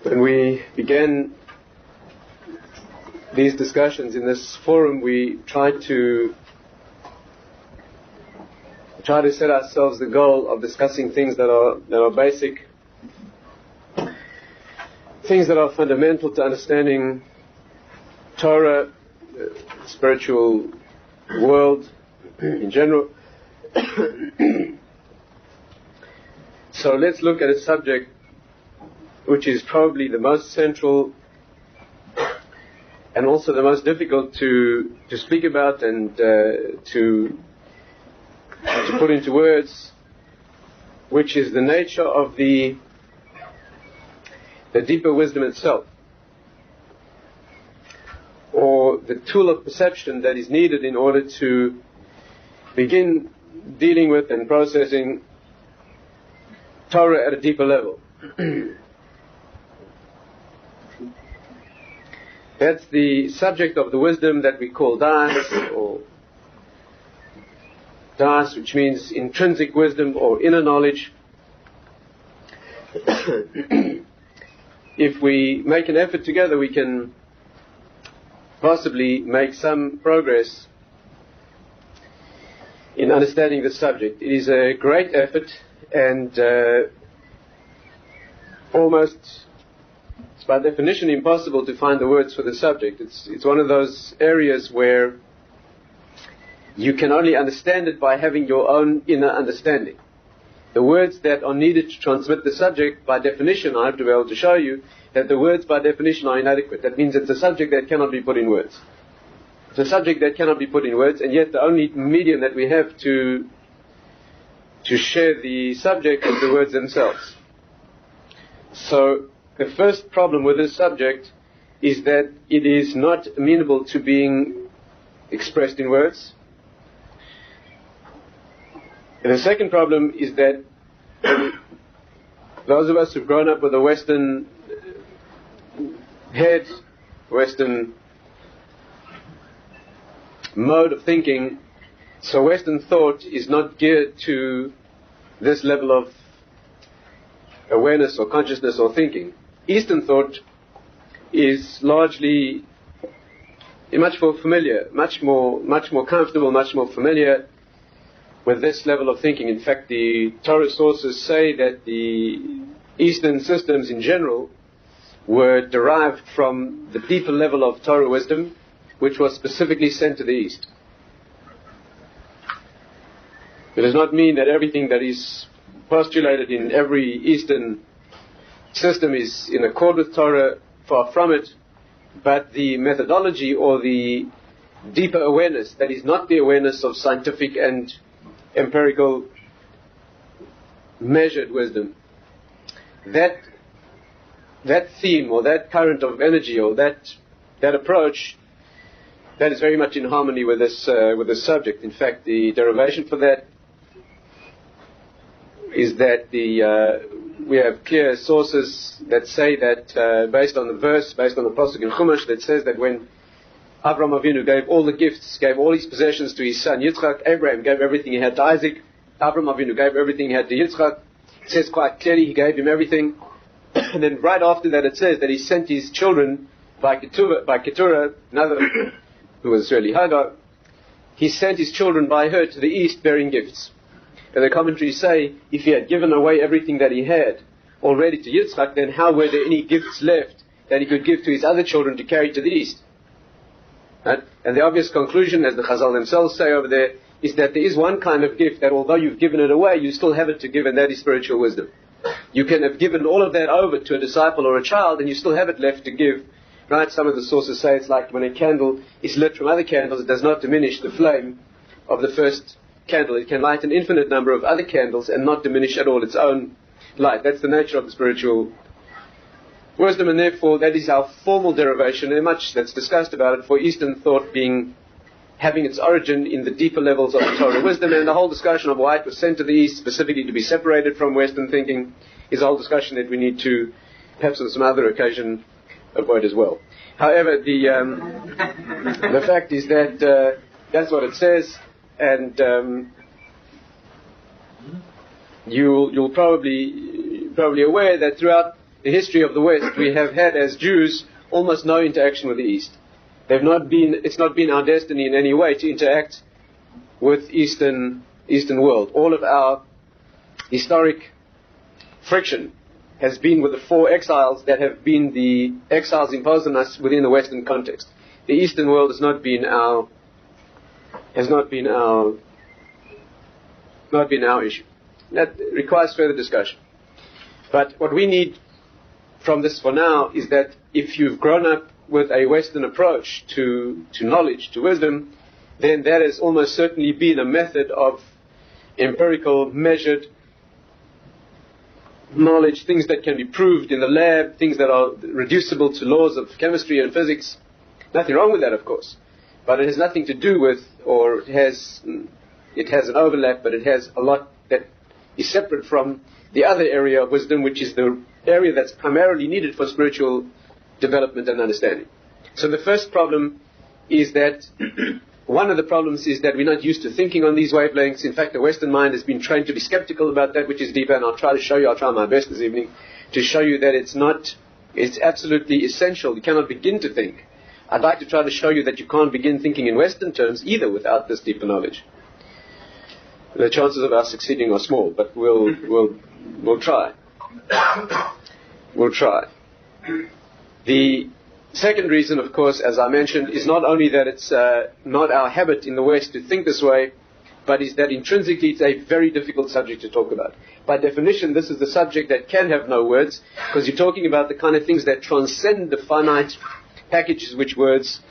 When we began these discussions in this forum, we tried to set ourselves the goal of discussing things that are basic, things that are fundamental to understanding Torah, the spiritual world in general. So let's look at a subject which is probably the most central and also the most difficult to speak about and to put into words, which is the nature of the deeper wisdom itself, or the tool of perception that is needed in order to begin dealing with and processing Torah at a deeper level. That's the subject of the wisdom that we call Daas, or Daas, which means intrinsic wisdom or inner knowledge. If we make an effort together, we can possibly make some progress in understanding the subject. It is a great effort, and almost, it's by definition impossible to find the words for the subject. It's one of those areas where you can only understand it by having your own inner understanding. The words that are needed to transmit the subject, by definition, I have to be able to show you that the words by definition are inadequate. That means it's a subject that cannot be put in words. It's a subject that cannot be put in words, and yet the only medium that we have to share the subject is the words themselves. So the first problem with this subject is that it is not amenable to being expressed in words. And the second problem is that those of us who've grown up with a Western head, Western mode of thinking, so Western thought is not geared to this level of awareness or consciousness or thinking. Eastern thought is largely much more familiar, much more comfortable, much more familiar with this level of thinking. In fact, the Torah sources say that the Eastern systems in general were derived from the deeper level of Torah wisdom, which was specifically sent to the East. It does not mean that everything that is postulated in every Eastern system is in accord with Torah, far from it, but the methodology or the deeper awareness that is not the awareness of scientific and empirical measured wisdom, that theme or that current of energy or that approach, that is very much in harmony with this subject. In fact, the derivation for that is that we have clear sources that say that based on the verse, based on the pasuk in Chumash, that says that when Avraham Avinu gave all the gifts, gave all his possessions to his son Yitzchak, Abraham gave everything he had to Isaac, Avraham Avinu gave everything he had to Yitzchak. It says quite clearly he gave him everything. And then right after that it says that he sent his children by Keturah, another who was really Hagar, he sent his children by her to the east bearing gifts. And the commentaries say, if he had given away everything that he had already to Yitzchak, then how were there any gifts left that he could give to his other children to carry to the east? Right? And the obvious conclusion, as the Chazal themselves say over there, is that there is one kind of gift that although you've given it away, you still have it to give, and that is spiritual wisdom. You can have given all of that over to a disciple or a child, and you still have it left to give. Right? Some of the sources say it's like when a candle is lit from other candles, it does not diminish the flame of the first candle. It can light an infinite number of other candles and not diminish at all its own light. That's the nature of the spiritual wisdom, and therefore that is our formal derivation, and much that's discussed about it, for Eastern thought having its origin in the deeper levels of the Torah wisdom. And the whole discussion of why it was sent to the East specifically to be separated from Western thinking is a whole discussion that we need to, perhaps on some other occasion, avoid as well. However, the fact is that that's what it says, and you'll probably aware that throughout the history of the West, we have had as Jews almost no interaction with the East. It's not been our destiny in any way to interact with Eastern world. All of our historic friction has been with the 4 exiles that have been the exiles imposed on us within the Western context. The Eastern world has not been our issue. That requires further discussion. But what we need from this for now is that if you've grown up with a Western approach to knowledge, to wisdom, then that has almost certainly been a method of empirical, measured knowledge, things that can be proved in the lab, things that are reducible to laws of chemistry and physics. Nothing wrong with that, of course. But it has nothing to do with, or it has an overlap, but it has a lot that is separate from the other area of wisdom, which is the area that's primarily needed for spiritual development and understanding. So the first problem is that one of the problems is that we're not used to thinking on these wavelengths. In fact, the Western mind has been trained to be skeptical about that which is deeper, and I'll try my best this evening to show you that it's absolutely essential. You cannot begin to think. I'd like to try to show you that you can't begin thinking in Western terms either without this deeper knowledge. The chances of us succeeding are small, but we'll try. We'll try. The second reason, of course, as I mentioned, is not only that it's not our habit in the West to think this way, but is that intrinsically it's a very difficult subject to talk about. By definition, this is the subject that can have no words, because you're talking about the kind of things that transcend the finite packages which words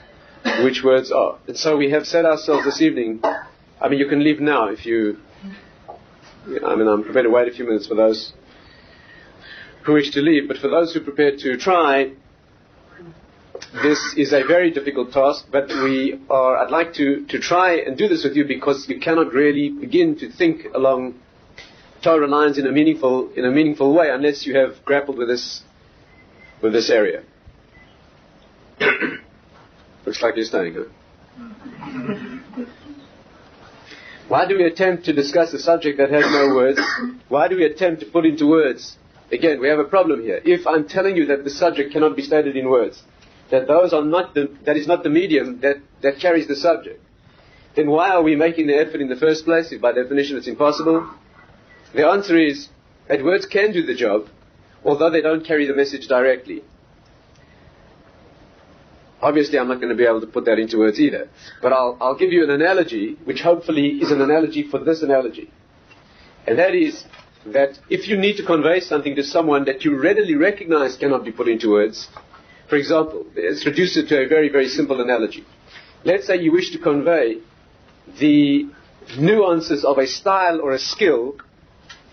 are. And so we have set ourselves this evening, I mean, you can leave now if I'm prepared to wait a few minutes for those who wish to leave, but for those who are prepared to try, this is a very difficult task, but I'd like to try and do this with you because you cannot really begin to think along Torah lines in a meaningful way unless you have grappled with this area. Looks like you're staying, huh? Why do we attempt to discuss a subject that has no words? Why do we attempt to put into words? Again, we have a problem here. If I'm telling you that the subject cannot be stated in words, that that is not the medium that carries the subject, then why are we making the effort in the first place if by definition it's impossible? The answer is that words can do the job, although they don't carry the message directly. Obviously, I'm not going to be able to put that into words either. But I'll give you an analogy, which hopefully is an analogy for this analogy. And that is that if you need to convey something to someone that you readily recognize cannot be put into words, for example, let's reduce it to a very, very simple analogy. Let's say you wish to convey the nuances of a style or a skill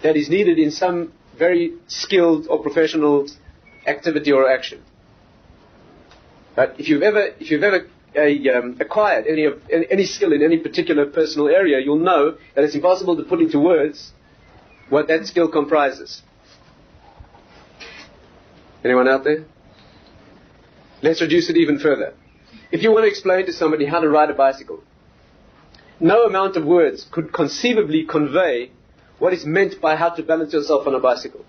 that is needed in some very skilled or professional activity or action. But if you've ever acquired any skill in any particular personal area, you'll know that it's impossible to put into words what that skill comprises. Anyone out there? Let's reduce it even further. If you want to explain to somebody how to ride a bicycle, no amount of words could conceivably convey what is meant by how to balance yourself on a bicycle.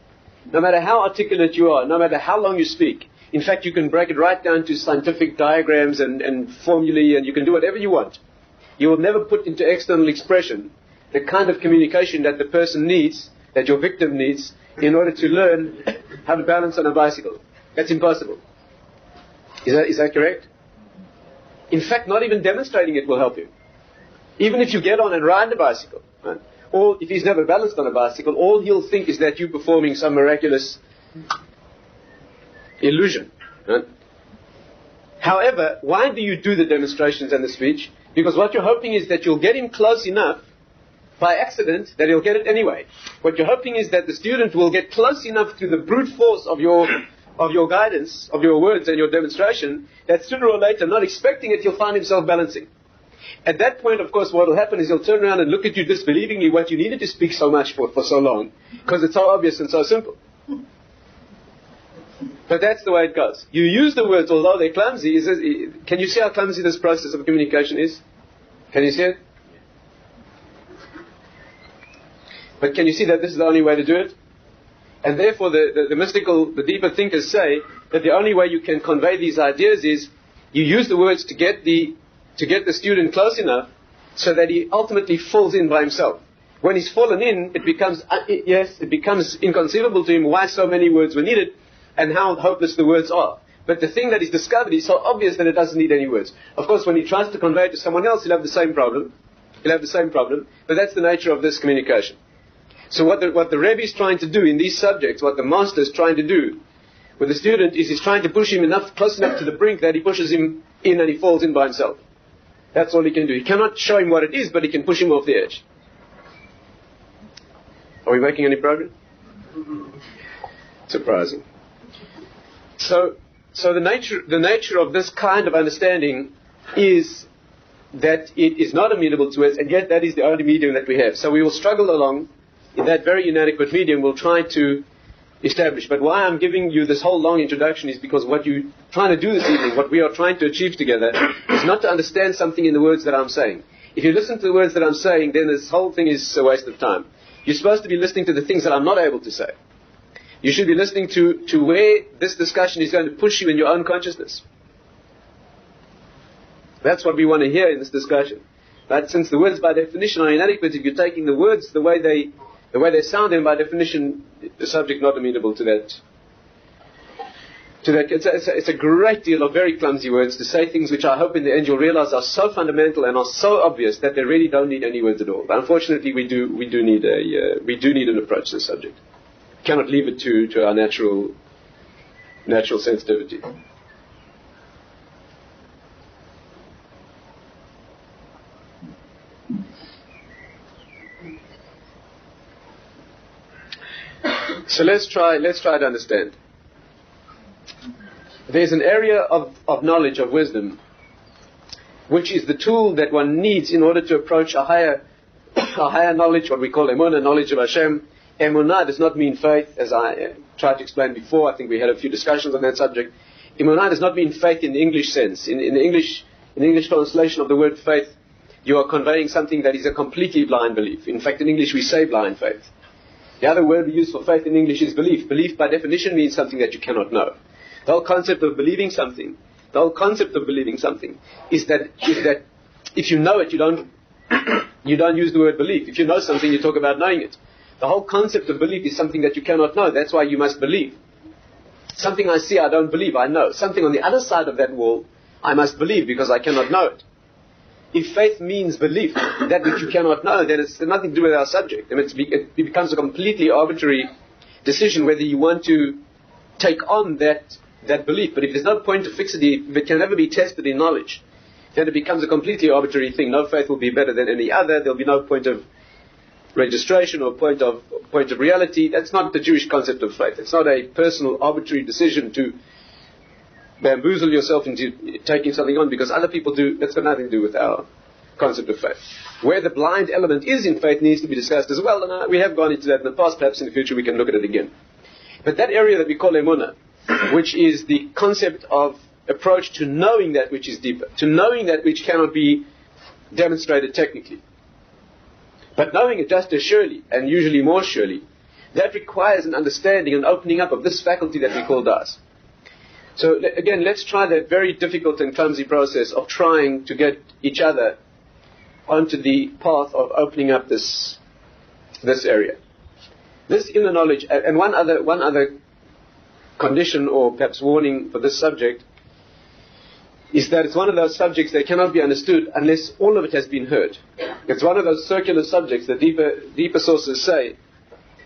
No matter how articulate you are, no matter how long you speak. In fact, you can break it right down to scientific diagrams and formulae, and you can do whatever you want. You will never put into external expression the kind of communication that the person needs, that your victim needs, in order to learn how to balance on a bicycle. That's impossible. Is that correct? In fact, not even demonstrating it will help you. Even if you get on and ride the bicycle, right? Or if he's never balanced on a bicycle, all he'll think is that you're performing some miraculous illusion. Right? However, why do you do the demonstrations and the speech? Because what you're hoping is that you'll get him close enough by accident that he'll get it anyway. What you're hoping is that the student will get close enough to the brute force of your guidance, of your words and your demonstration, that sooner or later, not expecting it, he'll find himself balancing. At that point, of course, what will happen is he'll turn around and look at you disbelievingly what you needed to speak so much for so long, because it's so obvious and so simple. But that's the way it goes. You use the words, although they're clumsy. Can you see how clumsy this process of communication is? Can you see it? But can you see that this is the only way to do it? And therefore the mystical, the deeper thinkers say that the only way you can convey these ideas is you use the words to get the student close enough so that he ultimately falls in by himself. When he's fallen in, it becomes inconceivable to him why so many words were needed and how hopeless the words are. But the thing that he's discovered is so obvious that it doesn't need any words. Of course, when he tries to convey it to someone else, he'll have the same problem. But that's the nature of this communication. So what the Rebbe is trying to do in these subjects, what the master is trying to do with the student is he's trying to push him close enough to the brink that he pushes him in and he falls in by himself. That's all he can do. He cannot show him what it is, but he can push him off the edge. Are we making any progress? Surprising. So the nature of this kind of understanding is that it is not amenable to us, and yet that is the only medium that we have. So we will struggle along in that very inadequate medium. We'll try to establish. But why I'm giving you this whole long introduction is because what you're trying to do this evening, what we are trying to achieve together, is not to understand something in the words that I'm saying. If you listen to the words that I'm saying, then this whole thing is a waste of time. You're supposed to be listening to the things that I'm not able to say. You should be listening to where this discussion is going to push you in your own consciousness. That's what we want to hear in this discussion. But since the words by definition are inadequate, if you're taking the words the way they sound, then by definition the subject not amenable to that. It's a great deal of very clumsy words to say things which I hope in the end you'll realize are so fundamental and are so obvious that they really don't need any words at all. But unfortunately, we do need an approach to the subject. We cannot leave it to our natural sensitivity. So let's try to understand. There's an area of knowledge, of wisdom, which is the tool that one needs in order to approach a higher knowledge, what we call emunah, knowledge of Hashem. Emunah does not mean faith, as I tried to explain before. I think we had a few discussions on that subject. Emunah does not mean faith in the English sense. In the English translation of the word faith, you are conveying something that is a completely blind belief. In fact, in English we say blind faith. The other word we use for faith in English is belief. Belief by definition means something that you cannot know. The whole concept of believing something is that if you know it, you don't use the word belief. If you know something, you talk about knowing it. The whole concept of belief is something that you cannot know. That's why you must believe. Something I see, I don't believe, I know. Something on the other side of that wall, I must believe because I cannot know it. If faith means belief, that which you cannot know, then it's nothing to do with our subject. I mean, it becomes a completely arbitrary decision whether you want to take on that belief. But if there's no point of fixity, if it can never be tested in knowledge, then it becomes a completely arbitrary thing. No faith will be better than any other. There'll be no point of registration or point of reality. That's not the Jewish concept of faith. It's not a personal arbitrary decision to bamboozle yourself into taking something on because other people do. That's got nothing to do with our concept of faith. Where the blind element is in faith needs to be discussed as well, and we have gone into that in the past. Perhaps in the future we can look at it again. But that area that we call emunah, which is the concept of approach to knowing that which is deeper, to knowing that which cannot be demonstrated technically, but knowing it just as surely, and usually more surely, that requires an understanding and opening up of this faculty that we call Daas. So again, let's try that very difficult and clumsy process of trying to get each other onto the path of opening up this area. This inner knowledge, and one other condition or perhaps warning for this subject is that it's one of those subjects that cannot be understood unless all of it has been heard. It's one of those circular subjects that deeper sources say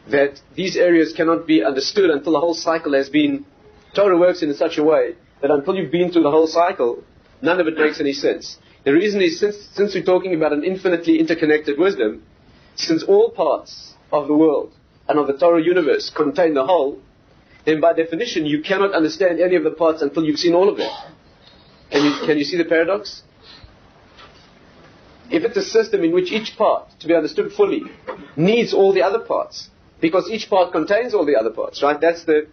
that these areas cannot be understood until the whole cycle has been. Torah works in such a way that until you've been through the whole cycle, none of it makes any sense. The reason is since we're talking about an infinitely interconnected wisdom, since all parts of the world and of the Torah universe contain the whole, then by definition you cannot understand any of the parts until you've seen all of them. Can you see the paradox? If it's a system in which each part, to be understood fully, needs all the other parts, because each part contains all the other parts, right? That's the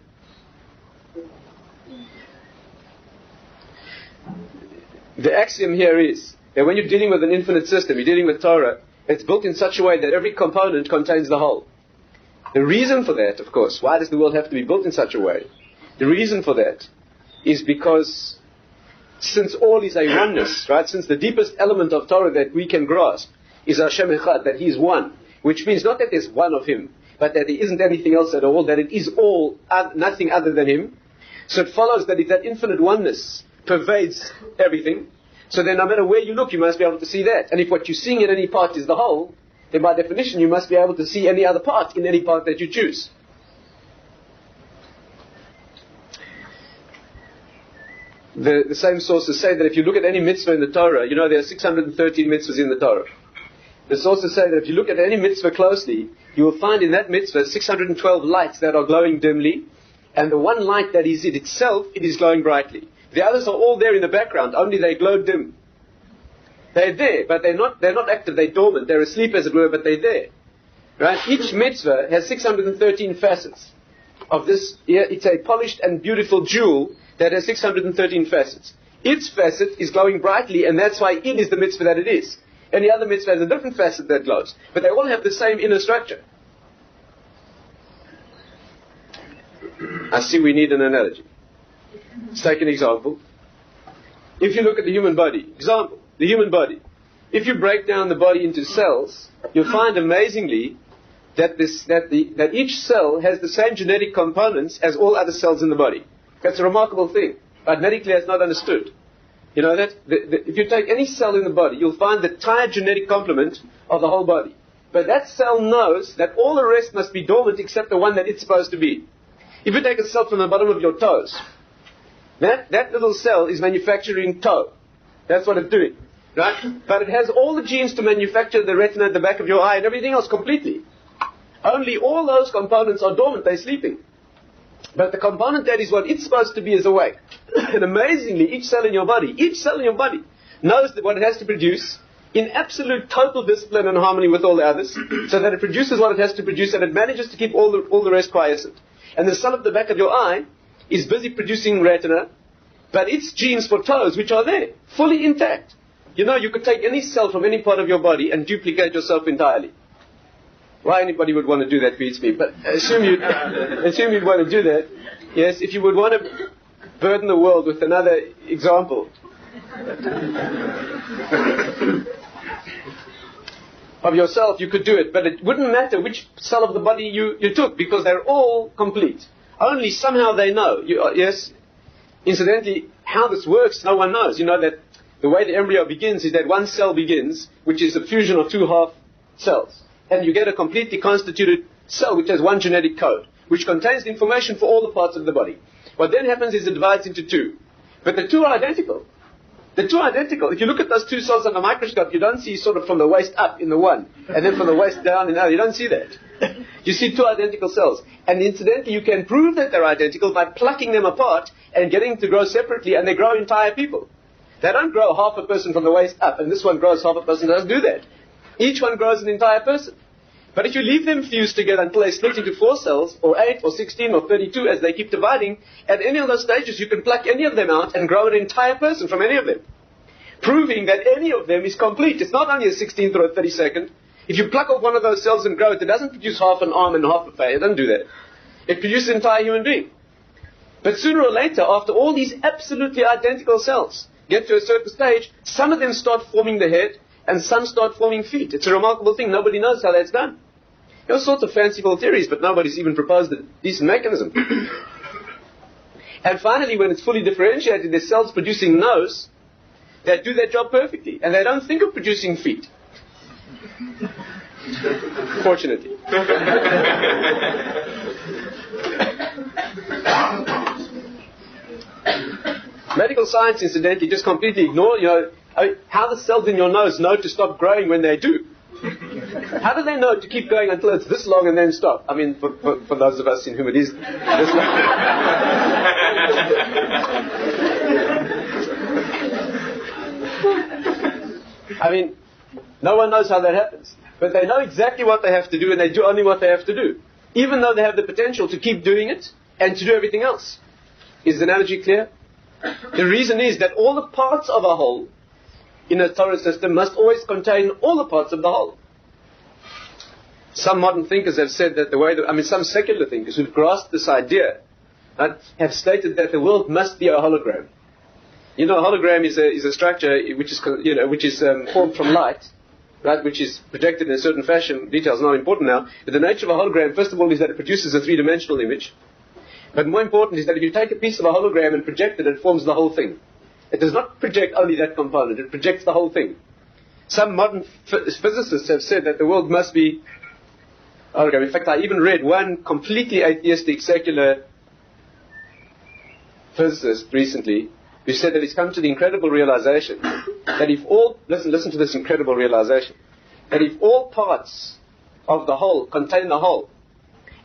axiom here is that when you're dealing with an infinite system, you're dealing with Torah, it's built in such a way that every component contains the whole. The reason for that, of course, why does the world have to be built in such a way? The reason for that is because since all is a oneness, right? Since the deepest element of Torah that we can grasp is Hashem Echad, that He is one, which means not that there's one of Him, but that there isn't anything else at all, that it is all, nothing other than Him. So it follows that if that infinite oneness pervades everything, so then no matter where you look, you must be able to see that. And if what you're seeing in any part is the whole, then by definition you must be able to see any other part in any part that you choose. The same sources say that if you look at any mitzvah in the Torah, you know there are 613 mitzvahs in the Torah. The sources say that if you look at any mitzvah closely, you will find in that mitzvah 612 lights that are glowing dimly, and the one light that is it itself, it is glowing brightly. The others are all there in the background, only they glow dim. They're there, but they're not active, they're dormant, they're asleep as it were, but they're there. Right? Each mitzvah has 613 facets of this. It's a polished and beautiful jewel that has 613 facets. Its facet is glowing brightly, and that's why it is the mitzvah that it is. Any other mitzvah has a different facet that glows, but they all have the same inner structure. I see we need an analogy. Let's take an example. If you look at the human body, the human body. If you break down the body into cells, you'll find amazingly that each cell has the same genetic components as all other cells in the body. That's a remarkable thing, but medically it's not understood. You know that? If you take any cell in the body, you'll find the entire genetic complement of the whole body. But that cell knows that all the rest must be dormant except the one that it's supposed to be. If you take a cell from the bottom of your toes, that little cell is manufacturing toe. That's what it's doing. Right? But it has all the genes to manufacture the retina at the back of your eye and everything else completely. Only all those components are dormant, they're sleeping. But the component that is what it's supposed to be is awake. And amazingly, each cell in your body knows that what it has to produce in absolute total discipline and harmony with all the others, so that it produces what it has to produce and it manages to keep all the rest quiescent. And the cell at the back of your eye is busy producing retina, but its genes for toes, which are there, fully intact. You know, you could take any cell from any part of your body and duplicate yourself entirely. Why anybody would want to do that beats me, but assume you'd want to do that. Yes, if you would want to burden the world with another example of yourself, you could do it, but it wouldn't matter which cell of the body you took, because they're all complete. Only somehow they know. Yes, incidentally, how this works, no one knows. You know that the way the embryo begins is that one cell begins, which is a fusion of two half cells. And you get a completely constituted cell which has one genetic code, which contains the information for all the parts of the body. What then happens is it divides into two. But the two are identical. The two are identical. If you look at those two cells under a microscope, you don't see sort of from the waist up in the one, and then from the waist down in the other. You don't see that. You see two identical cells. And incidentally, you can prove that they're identical by plucking them apart and getting them to grow separately, and they grow entire people. They don't grow half a person from the waist up, and this one grows half a person. It doesn't do that. Each one grows an entire person. But if you leave them fused together until they split into 4 cells, or 8, or 16, or 32, as they keep dividing, at any of those stages you can pluck any of them out and grow an entire person from any of them. Proving that any of them is complete. It's not only a 16th or a 32nd. If you pluck off one of those cells and grow it, it doesn't produce half an arm and half a face. It doesn't do that. It produces an entire human being. But sooner or later, after all these absolutely identical cells get to a certain stage, some of them start forming the head, and some start forming feet. It's a remarkable thing. Nobody knows how that's done. There are all sorts of fanciful theories, but nobody's even proposed a decent mechanism. And finally, when it's fully differentiated, there's cells producing nose that do their job perfectly. And they don't think of producing feet. Fortunately. Medical science, incidentally, just completely ignore, how the cells in your nose know to stop growing when they do. How do they know to keep going until it's this long and then stop? I mean, for those of us in whom it is this long. I mean, no one knows how that happens. But they know exactly what they have to do, and they do only what they have to do, even though they have the potential to keep doing it and to do everything else. Is the analogy clear? The reason is that all the parts of a whole in a Torah system must always contain all the parts of the whole. Some modern thinkers have said that some secular thinkers who've grasped this idea, right, have stated that the world must be a hologram. A hologram is a structure which is formed from light, right, which is projected in a certain fashion. Details not important now. But the nature of a hologram, first of all, is that it produces a three-dimensional image. But more important is that if you take a piece of a hologram and project it, it forms the whole thing. It does not project only that component, it projects the whole thing. Some modern physicists have said that the world must be hologram. In fact, I even read one completely atheistic secular physicist recently who said that he's come to the incredible realization that if all, listen to this incredible realization, that if all parts of the whole contain the whole,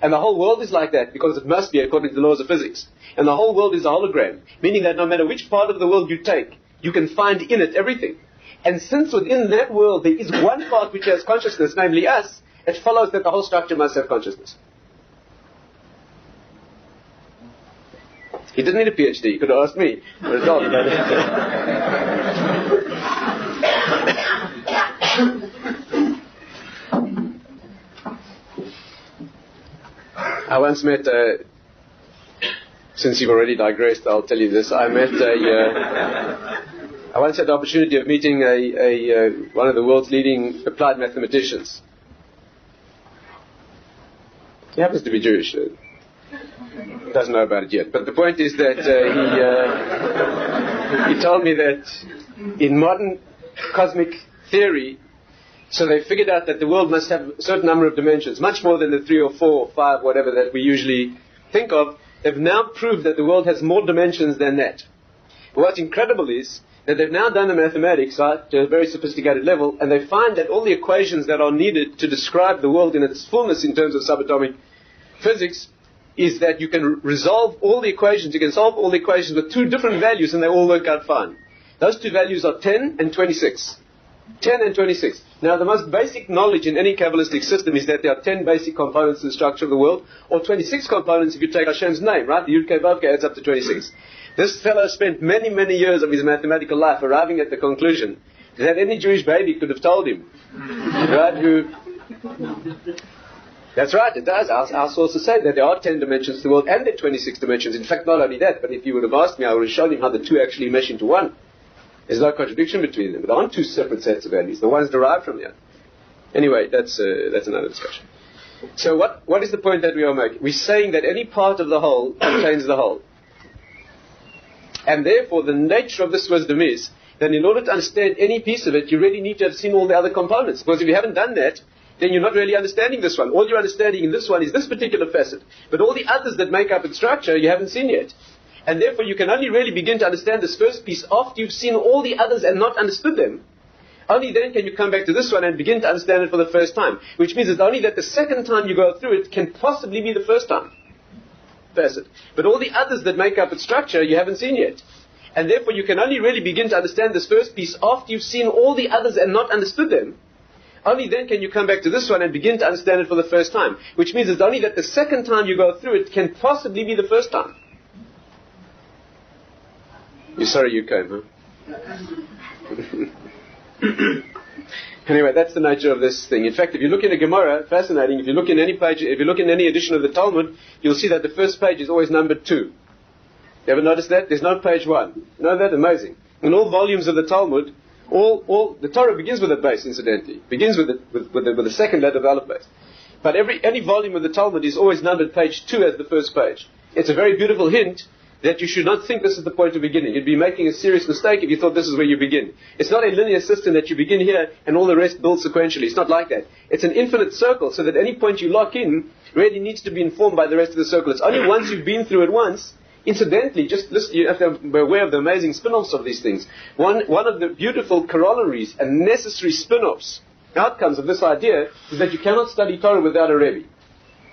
and the whole world is like that because it must be according to the laws of physics, and the whole world is a hologram, meaning that no matter which part of the world you take, you can find in it everything. And since within that world there is one part which has consciousness, namely us, it follows that the whole structure must have consciousness. He didn't need a PhD, he could have asked me. I once met, since you've already digressed, I'll tell you this. I once had the opportunity of meeting one of the world's leading applied mathematicians. He happens to be Jewish. Doesn't know about it yet. But the point is that he told me that in modern cosmic theory, so they figured out that the world must have a certain number of dimensions, much more than the 3 or 4 or 5, whatever that we usually think of. They've now proved that the world has more dimensions than that. But what's incredible is that they've now done the mathematics, right, to a very sophisticated level, and they find that all the equations that are needed to describe the world in its fullness in terms of subatomic physics is that you can resolve all the equations, you can solve all the equations with 2 different values and they all work out fine. Those 2 values are 10 and 26. 10 and 26. Now the most basic knowledge in any Kabbalistic system is that there are 10 basic components in the structure of the world, or 26 components if you take Hashem's name, right? The Yud-Kei Vav-Kei adds up to 26. This fellow spent many, many years of his mathematical life arriving at the conclusion that any Jewish baby could have told him, right, That's right, it does. Our sources say that there are 10 dimensions to the world and there are 26 dimensions. In fact, not only that, but if you would have asked me, I would have shown him how the 2 actually mesh into 1. There's no contradiction between them. There aren't 2 separate sets of values. The one's derived from the other. Anyway, that's another discussion. So what is the point that we are making? We're saying that any part of the whole contains the whole. And therefore, the nature of this wisdom is that in order to understand any piece of it, you really need to have seen all the other components. Because if you haven't done that, then you're not really understanding this one. All you're understanding in this one is this particular facet. But all the others that make up its structure, you haven't seen yet. And therefore, you can only really begin to understand this first piece after you've seen all the others and not understood them. Only then can you come back to this one and begin to understand it for the first time. Which means it's only that the second time you go through it can possibly be the first time. Facet. But all the others that make up its structure, you haven't seen yet. And therefore, you can only really begin to understand this first piece after you've seen all the others and not understood them. Only then can you come back to this one and begin to understand it for the first time. Which means it's only that the second time you go through it can possibly be the first time. You're sorry you came, huh? Anyway, that's the nature of this thing. In fact, if you look in a Gemara, fascinating, if you look in any page, if you look in any edition of the Talmud, you'll see that the first page is always numbered 2. You ever notice that? There's no page 1. You know that? Amazing. In all volumes of the Talmud, all the Torah begins with a base, incidentally. Begins with the second letter of the Aleph base. But any volume of the Talmud is always numbered page 2 as the first page. It's a very beautiful hint that you should not think this is the point of beginning. You'd be making a serious mistake if you thought this is where you begin. It's not a linear system that you begin here and all the rest builds sequentially. It's not like that. It's an infinite circle, so that any point you lock in really needs to be informed by the rest of the circle. It's only once you've been through it once. Incidentally, just listen, you have to be aware of the amazing spin-offs of these things. One of the beautiful corollaries and necessary spin-offs, outcomes of this idea, is that you cannot study Torah without a Rebbe.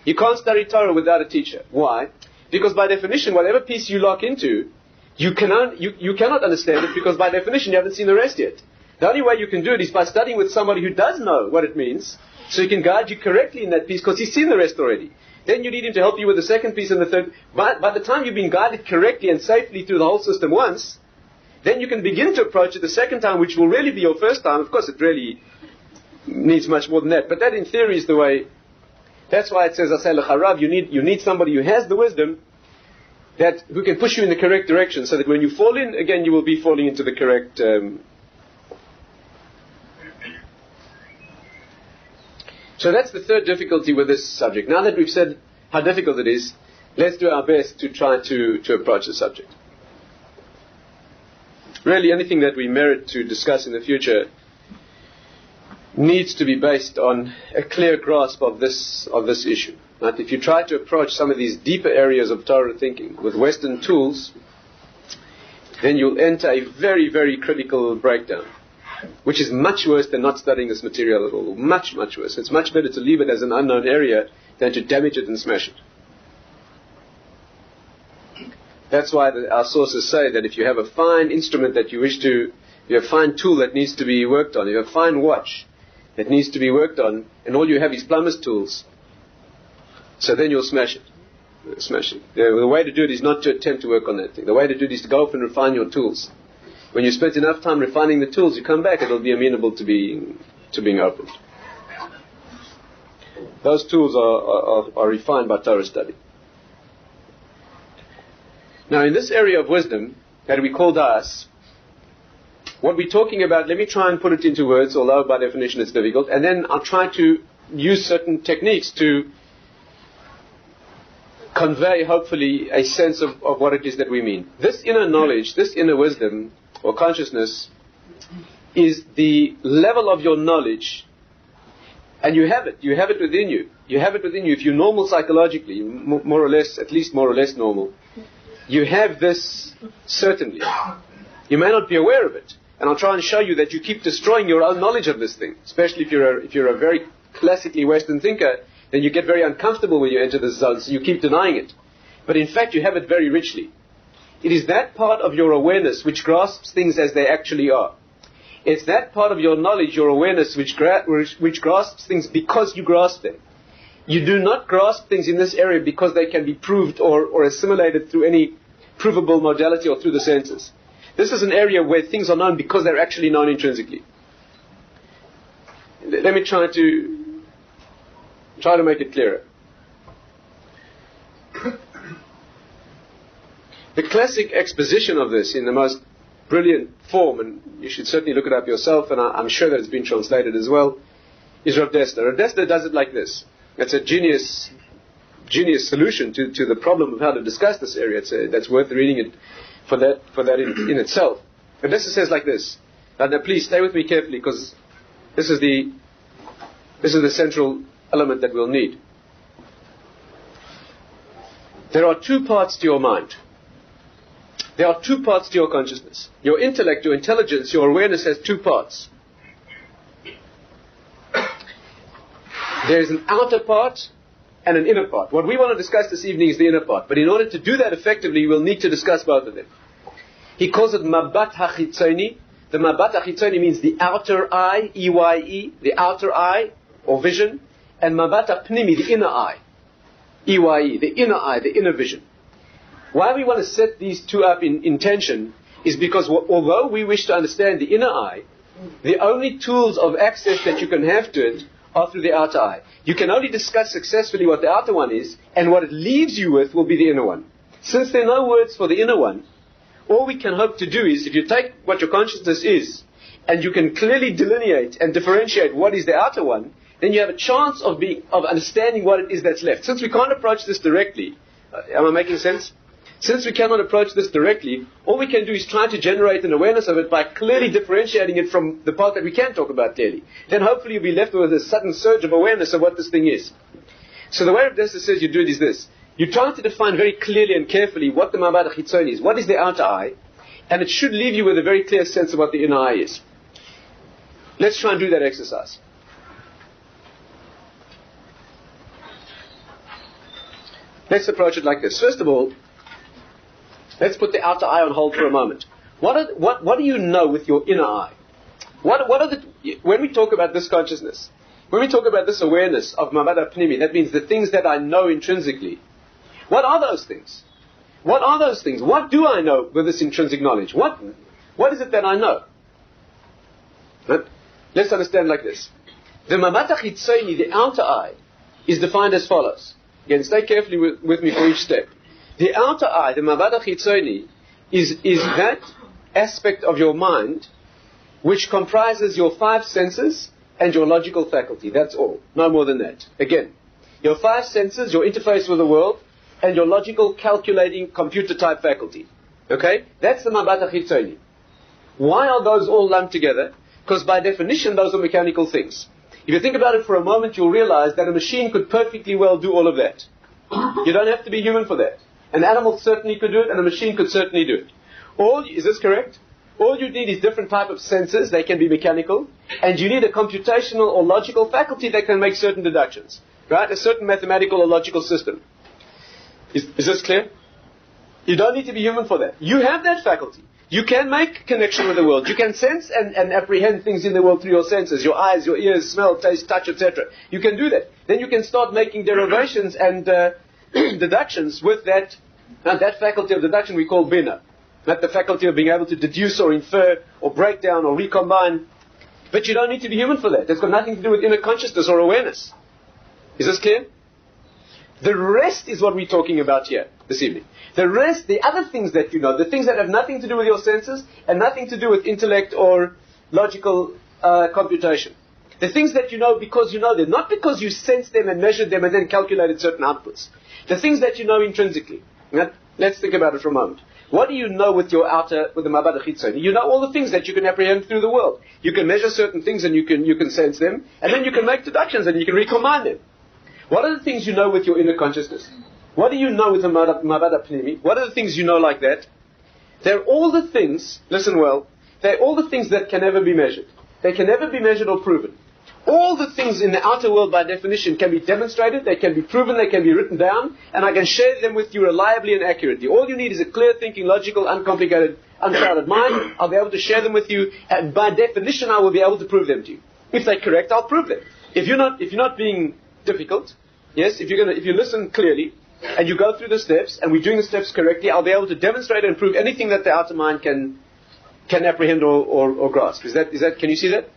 You can't study Torah without a teacher. Why? Because by definition, whatever piece you lock into, you cannot understand it because by definition you haven't seen the rest yet. The only way you can do it is by studying with somebody who does know what it means, so he can guide you correctly in that piece because he's seen the rest already. Then you need him to help you with the second piece and the third. By the time you've been guided correctly and safely through the whole system once, then you can begin to approach it the second time, which will really be your first time. Of course, it really needs much more than that. But that, in theory, is the way That's why it says, Asay l'charav, you need somebody who has the wisdom, who can push you in the correct direction, so that when you fall in, again, you will be falling into the correct... So that's the third difficulty with this subject. Now that we've said how difficult it is, let's do our best to try to approach the subject. Really, anything that we merit to discuss in the future needs to be based on a clear grasp of this issue. Right? If you try to approach some of these deeper areas of Torah thinking with Western tools, then you'll enter a very, very critical breakdown, which is much worse than not studying this material at all. Much, much worse. It's much better to leave it as an unknown area than to damage it and smash it. That's why our sources say that if you have a fine instrument that you have a fine tool that needs to be worked on, you have a fine watch that needs to be worked on, and all you have is plumber's tools, so then you'll smash it. The way to do it is not to attempt to work on that thing. The way to do it is to go off and refine your tools. When you spend enough time refining the tools, you come back, it'll be amenable to being opened. Those tools are refined by Torah study. Now, in this area of wisdom that we call Daas, what we're talking about, let me try and put it into words, although by definition it's difficult, and then I'll try to use certain techniques to convey, hopefully, a sense of what it is that we mean. This inner knowledge, this inner wisdom, or consciousness, is the level of your knowledge, and you have it within you. You have it within you. If you're normal psychologically, more or less, at least more or less normal, you have this certainly. You may not be aware of it, and I'll try and show you that you keep destroying your own knowledge of this thing. Especially if you're a very classically Western thinker, then you get very uncomfortable when you enter this zone, so you keep denying it. But in fact, you have it very richly. It is that part of your awareness which grasps things as they actually are. It's that part of your knowledge, your awareness, which grasps things because you grasp them. You do not grasp things in this area because they can be proved or assimilated through any provable modality or through the senses. This is an area where things are known because they're actually known intrinsically. Let me try to make it clearer. The classic exposition of this in the most brilliant form, and you should certainly look it up yourself, and I'm sure that it's been translated as well, is Rav Dessler. Rav Dessler does it like this. It's a genius solution to the problem of how to discuss this area. That's worth reading it for that in itself. Rav Dessler says like this. Now please stay with me carefully, because this is the central element that we'll need. There are two parts to your mind. There are two parts to your consciousness. Your intellect, your intelligence, your awareness has two parts. There is an outer part and an inner part. What we want to discuss this evening is the inner part. But in order to do that effectively, we'll need to discuss both of them. He calls it mabat hachitzoni. The mabat hachitzoni means the outer eye, E-Y-E, the outer eye, or vision, and mabat hapnimi, the inner eye, E-Y-E, the inner eye, the inner vision. Why we want to set these two up in tension is because although we wish to understand the inner eye, the only tools of access that you can have to it are through the outer eye. You can only discuss successfully what the outer one is, and what it leaves you with will be the inner one. Since there are no words for the inner one, all we can hope to do is, if you take what your consciousness is, and you can clearly delineate and differentiate what is the outer one, then you have a chance of understanding what it is that's left. Since we can't approach this directly, am I making sense? Since we cannot approach this directly, all we can do is try to generate an awareness of it by clearly differentiating it from the part that we can talk about clearly. Then hopefully you'll be left with a sudden surge of awareness of what this thing is. So the way Rav Dessler says you do it is this. You try to define very clearly and carefully what the mabat hachitzoni is, what is the outer eye, and it should leave you with a very clear sense of what the inner eye is. Let's try and do that exercise. Let's approach it like this. First of all, let's put the outer eye on hold for a moment. What do you know with your inner eye? When we talk about this consciousness, when we talk about this awareness of mabat pnimi, that means the things that I know intrinsically. What are those things? What are those things? What do I know with this intrinsic knowledge? What is it that I know? Right? Let's understand like this. The mabat hachitzoni, the outer eye, is defined as follows. Again, stay carefully with me for each step. The outer eye, the mabad chitzoni, is that aspect of your mind which comprises your five senses and your logical faculty. That's all. No more than that. Again, your five senses, your interface with the world, and your logical, calculating, computer-type faculty. Okay? That's the mabad chitzoni. Why are those all lumped together? Because by definition, those are mechanical things. If you think about it for a moment, you'll realize that a machine could perfectly well do all of that. You don't have to be human for that. An animal certainly could do it, and a machine could certainly do it. Is this correct? All you need is different type of senses. They can be mechanical. And you need a computational or logical faculty that can make certain deductions. Right? A certain mathematical or logical system. Is this clear? You don't need to be human for that. You have that faculty. You can make connection with the world. You can sense and apprehend things in the world through your senses. Your eyes, your ears, smell, taste, touch, etc. You can do that. Then you can start making derivations and deductions with that faculty of deduction we call bina. That the faculty of being able to deduce or infer or break down or recombine. But you don't need to be human for that. That's got nothing to do with inner consciousness or awareness. Is this clear? The rest is what we're talking about here this evening. The rest, the other things that you know, the things that have nothing to do with your senses and nothing to do with intellect or logical computation. The things that you know because you know them, not because you sense them and measured them and then calculated certain outputs. The things that you know intrinsically. Now, let's think about it for a moment. What do you know with your outer, with the mabad chitzoni? You know all the things that you can apprehend through the world. You can measure certain things and you can sense them, and then you can make deductions and you can recombine them. What are the things you know with your inner consciousness? What do you know with the mabad pnimi? What are the things you know like that? They're all the things, listen well, they're all the things that can never be measured. They can never be measured or proven. All the things in the outer world by definition can be demonstrated, they can be proven, they can be written down, and I can share them with you reliably and accurately. All you need is a clear thinking, logical, uncomplicated, unclouded mind. I'll be able to share them with you, and by definition I will be able to prove them to you. If they're correct, I'll prove them. If you're not being difficult, yes, if you listen clearly, and you go through the steps, and we're doing the steps correctly, I'll be able to demonstrate and prove anything that the outer mind can apprehend or grasp. Can you see that?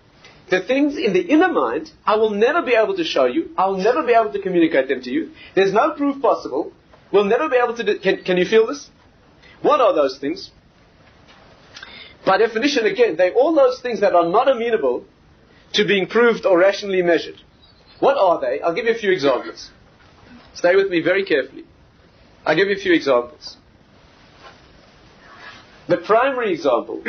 The things in the inner mind, I will never be able to show you. I'll never be able to communicate them to you. There's no proof possible. We'll never be able to can you feel this? What are those things? By definition, again, they're all those things that are not amenable to being proved or rationally measured. What are they? I'll give you a few examples. Stay with me very carefully. I'll give you a few examples. The primary example,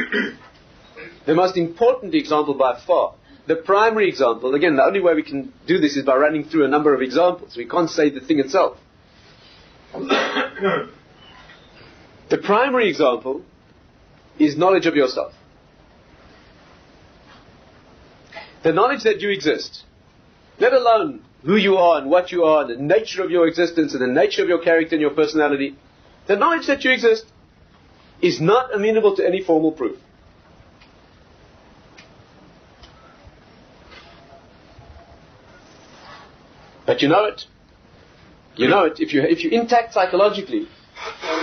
the most important example by far, the primary example, again, the only way we can do this is by running through a number of examples. We can't say the thing itself. The primary example is knowledge of yourself. The knowledge that you exist, let alone who you are and what you are, and the nature of your existence and the nature of your character and your personality, the knowledge that you exist is not amenable to any formal proof. But you know it. You know it. If you're intact psychologically,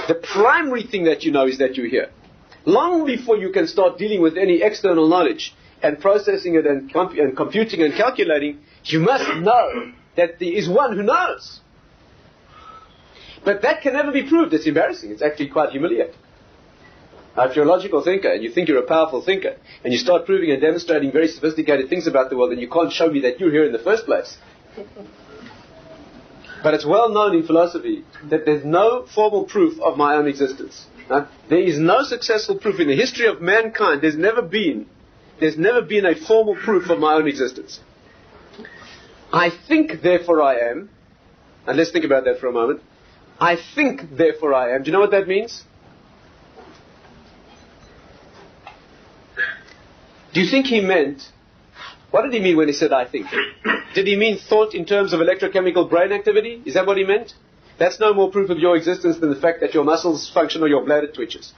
the primary thing that you know is that you're here. Long before you can start dealing with any external knowledge and processing it and computing and calculating, you must know that there is one who knows. But that can never be proved. It's embarrassing. It's actually quite humiliating. Now, if you're a logical thinker and you think you're a powerful thinker and you start proving and demonstrating very sophisticated things about the world, and you can't show me that you're here in the first place. But it's well known in philosophy that there's no formal proof of my own existence. There is no successful proof in the history of mankind. There's never been a formal proof of my own existence. I think, therefore I am. And let's think about that for a moment. I think, therefore I am. Do you know what that means? Do you think he meant... What did he mean when he said I think? Did he mean thought in terms of electrochemical brain activity? Is that what he meant? That's no more proof of your existence than the fact that your muscles function or your bladder twitches.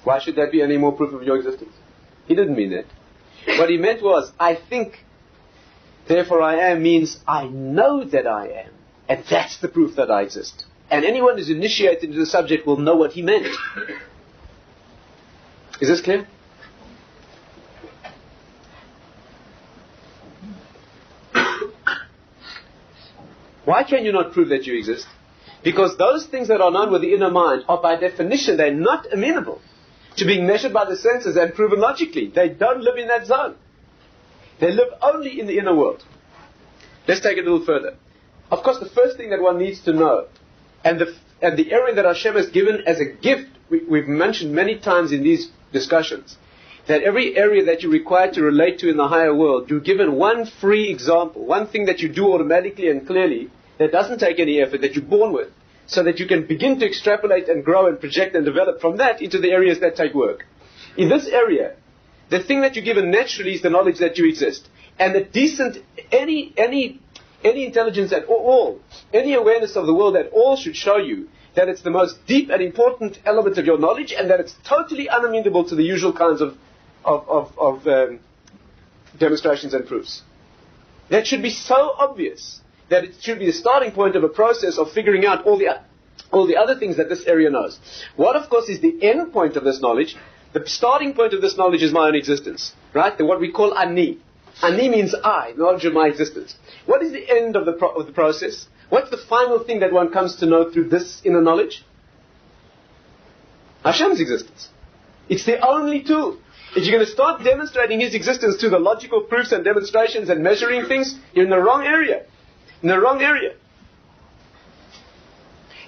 Why should that be any more proof of your existence? He didn't mean that. What he meant was, I think, therefore I am, means I know that I am. And that's the proof that I exist. And anyone who's initiated into the subject will know what he meant. Is this clear? Why can you not prove that you exist? Because those things that are known with the inner mind are by definition, they're not amenable to being measured by the senses and proven logically. They don't live in that zone. They live only in the inner world. Let's take it a little further. Of course, the first thing that one needs to know, and the area that Hashem has given as a gift, we've mentioned many times in these discussions, that every area that you're required to relate to in the higher world, you're given one free example, one thing that you do automatically and clearly, that doesn't take any effort, that you're born with, so that you can begin to extrapolate and grow and project and develop from that into the areas that take work. In this area, the thing that you're given naturally is the knowledge that you exist. And the decent, any intelligence at all, any awareness of the world at all should show you that it's the most deep and important element of your knowledge, and that it's totally unamenable to the usual kinds of demonstrations and proofs. That should be so obvious that it should be the starting point of a process of figuring out all the other things that this area knows. What, of course, is the end point of this knowledge? The starting point of this knowledge is my own existence, right? What we call ani. Ani means I, knowledge of my existence. What is the end of the process? What's the final thing that one comes to know through this inner knowledge? Hashem's existence. It's the only tool. If you're going to start demonstrating His existence through the logical proofs and demonstrations and measuring things, you're in the wrong area. In the wrong area.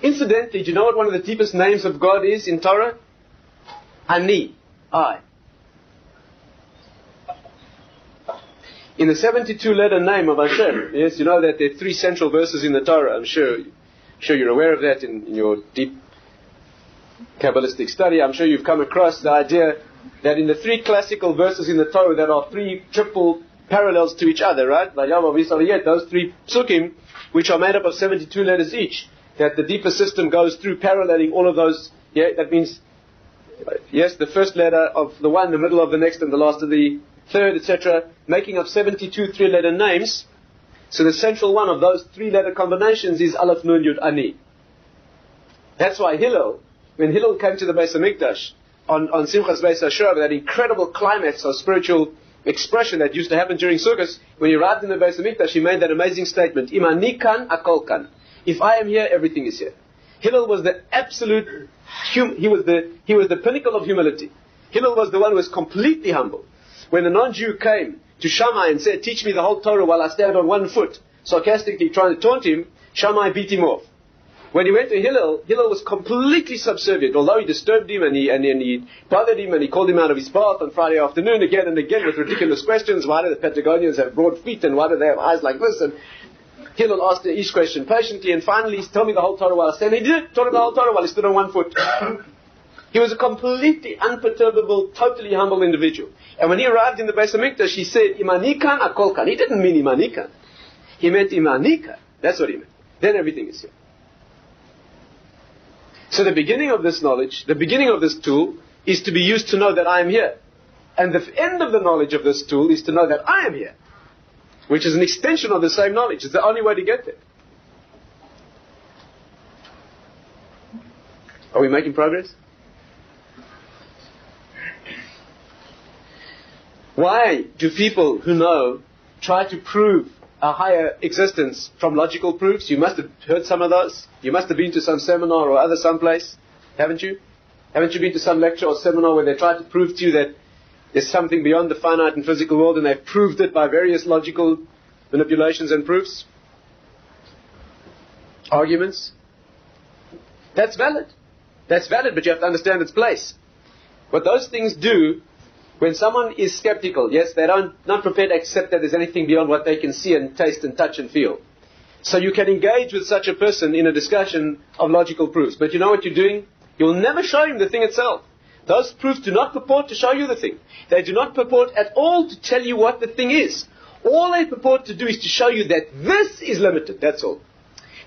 Incidentally, do you know what one of the deepest names of God is in Torah? Ani, I. In the 72-letter name of Hashem, yes, you know that there are 3 central verses in the Torah. I'm sure you're aware of that in your deep Kabbalistic study. I'm sure you've come across the idea that in the 3 classical verses in the Torah, there are 3 triple parallels to each other, right? Those 3 psukim, which are made up of 72 letters each, that the deeper system goes through paralleling all of those. Yeah, that means, yes, the first letter of the one, the middle of the next, and the last of the third, etc., making up 72 3-letter names. So the central one of those 3-letter combinations is Aleph Nun Yud Ani. That's why Hillel, when Hillel came to the Beis HaMikdash on Simchas Beis HaShor, that incredible climax of spiritual expression that used to happen during Sukkot, when he arrived in the Beis HaMikdash, he made that amazing statement, Im ani kan, akol kan. If I am here, everything is here. Hillel was the absolute, he was the pinnacle of humility. Hillel was the one who was completely humble. When a non-Jew came to Shammai and said, teach me the whole Torah while I stand on one foot, sarcastically trying to taunt him, Shammai beat him off. When he went to Hillel, Hillel was completely subservient, although he disturbed him and he bothered him and he called him out of his path on Friday afternoon again and again with ridiculous questions. Why do the Patagonians have broad feet and why do they have eyes like this? And Hillel asked each question patiently, and finally he told me the whole Torah while I stand. He did taught him the whole Torah while he stood on one foot. He was a completely unperturbable, totally humble individual. And when he arrived in the Beis HaMikdash, he said, Imanikan akolkan. He didn't mean Imanikan. He meant Imanika. That's what he meant. Then everything is here. So the beginning of this knowledge, the beginning of this tool, is to be used to know that I am here. And the end of the knowledge of this tool is to know that I am here, which is an extension of the same knowledge. It's the only way to get there. Are we making progress? Why do people who know try to prove a higher existence from logical proofs? You must have heard some of those. You must have been to some seminar or other someplace, haven't you? Haven't you been to some lecture or seminar where they try to prove to you that there's something beyond the finite and physical world, and they've proved it by various logical manipulations and proofs? Arguments? That's valid. That's valid, but you have to understand its place. What those things do, when someone is skeptical, yes, they're not prepared to accept that there's anything beyond what they can see and taste and touch and feel. So you can engage with such a person in a discussion of logical proofs. But you know what you're doing? You'll never show him the thing itself. Those proofs do not purport to show you the thing. They do not purport at all to tell you what the thing is. All they purport to do is to show you that this is limited, that's all.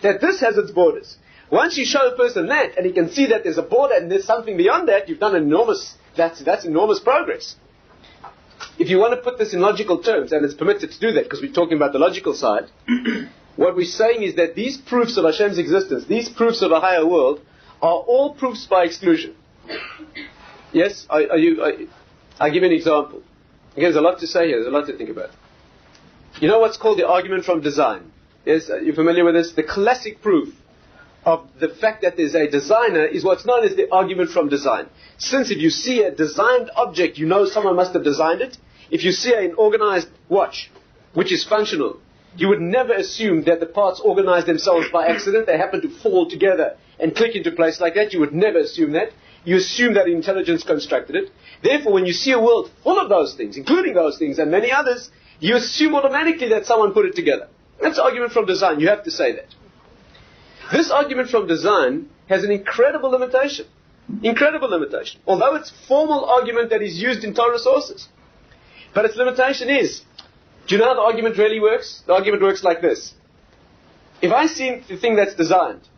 That this has its borders. Once you show a person that, and he can see that there's a border and there's something beyond that, you've done that's enormous progress. If you want to put this in logical terms, and it's permitted to do that because we're talking about the logical side, what we're saying is that these proofs of Hashem's existence, these proofs of a higher world, are all proofs by exclusion. Yes? I'll give you an example. Again, there's a lot to say here, there's a lot to think about. You know what's called the argument from design? Yes, you're familiar with this? The classic proof of the fact that there's a designer is what's known as the argument from design. Since if you see a designed object, you know someone must have designed it. If you see an organized watch, which is functional, you would never assume that the parts organize themselves by accident. They happen to fall together and click into place like that. You would never assume that. You assume that intelligence constructed it. Therefore, when you see a world full of those things, including those things and many others, you assume automatically that someone put it together. That's argument from design. You have to say that. This argument from design has an incredible limitation. Incredible limitation. Although it's formal argument that is used in Torah sources. But its limitation is, do you know how the argument really works? The argument works like this. If I see the thing that's designed,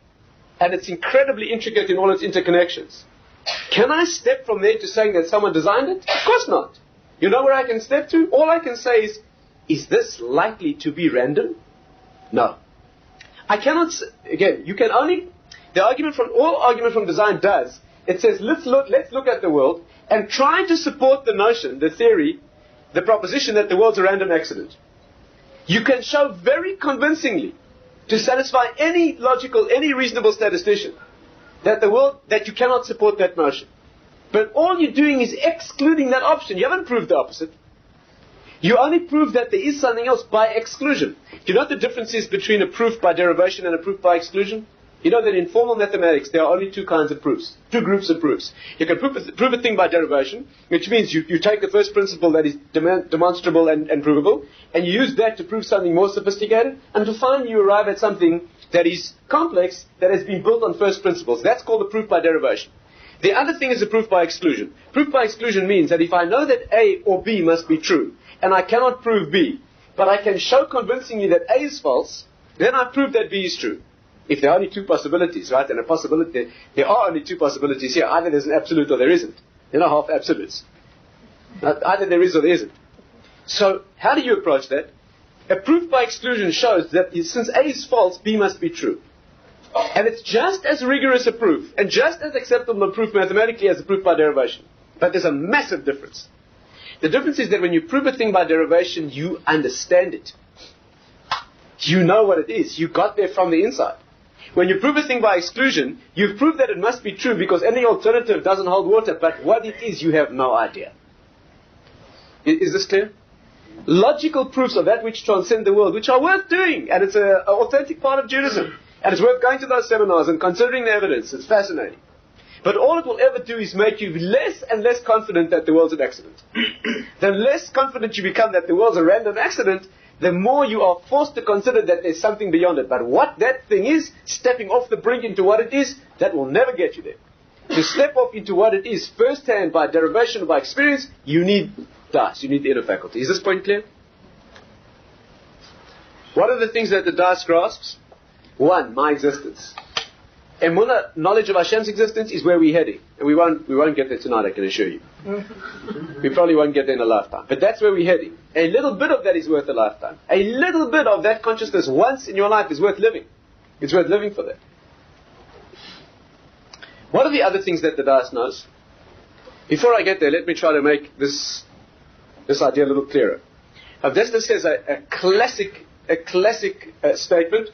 and it's incredibly intricate in all its interconnections, can I step from there to saying that someone designed it? Of course not. You know where I can step to? All I can say is this likely to be random? No. I cannot, again, you can only, all argument from design does, it says, let's look at the world and try to support the notion, the theory, the proposition that the world's a random accident. You can show very convincingly, to satisfy any logical, any reasonable statistician, that you cannot support that notion. But all you're doing is excluding that option. You haven't proved the opposite. You only prove that there is something else by exclusion. Do you know what the difference is between a proof by derivation and a proof by exclusion? You know that in formal mathematics there are only two kinds of proofs, two groups of proofs. You can prove a thing by derivation, which means you take the first principle that is demonstrable and provable, and you use that to prove something more sophisticated, and finally you arrive at something that is complex, that has been built on first principles. That's called a proof by derivation. The other thing is a proof by exclusion. Proof by exclusion means that if I know that A or B must be true, and I cannot prove B, but I can show convincingly that A is false, then I prove that B is true. If there are only two possibilities, right, and there are only two possibilities here. Either there's an absolute or there isn't. There are half absolutes. Either there is or there isn't. So, how do you approach that? A proof by exclusion shows that since A is false, B must be true. And it's just as rigorous a proof, and just as acceptable a proof mathematically as a proof by derivation. But there's a massive difference. The difference is that when you prove a thing by derivation, you understand it. You know what it is. You got there from the inside. When you prove a thing by exclusion, you've proved that it must be true because any alternative doesn't hold water, but what it is, you have no idea. Is this clear? Logical proofs of that which transcend the world, which are worth doing, and it's an authentic part of Judaism, and it's worth going to those seminars and considering the evidence. It's fascinating. But all it will ever do is make you less and less confident that the world's an accident. The less confident you become that the world's a random accident, the more you are forced to consider that there's something beyond it. But what that thing is, stepping off the brink into what it is, that will never get you there. To step off into what it is firsthand by derivation or by experience, you need Daas, you need the inner faculty. Is this point clear? What are the things that the Daas grasps? One, my existence. Emunah, knowledge of Hashem's existence, is where we're heading. And we won't get there tonight, I can assure you. We probably won't get there in a lifetime. But that's where we're heading. A little bit of that is worth a lifetime. A little bit of that consciousness once in your life is worth living. It's worth living for that. What are the other things that the Daas knows? Before I get there, let me try to make this idea a little clearer. Avesta says a classic statement,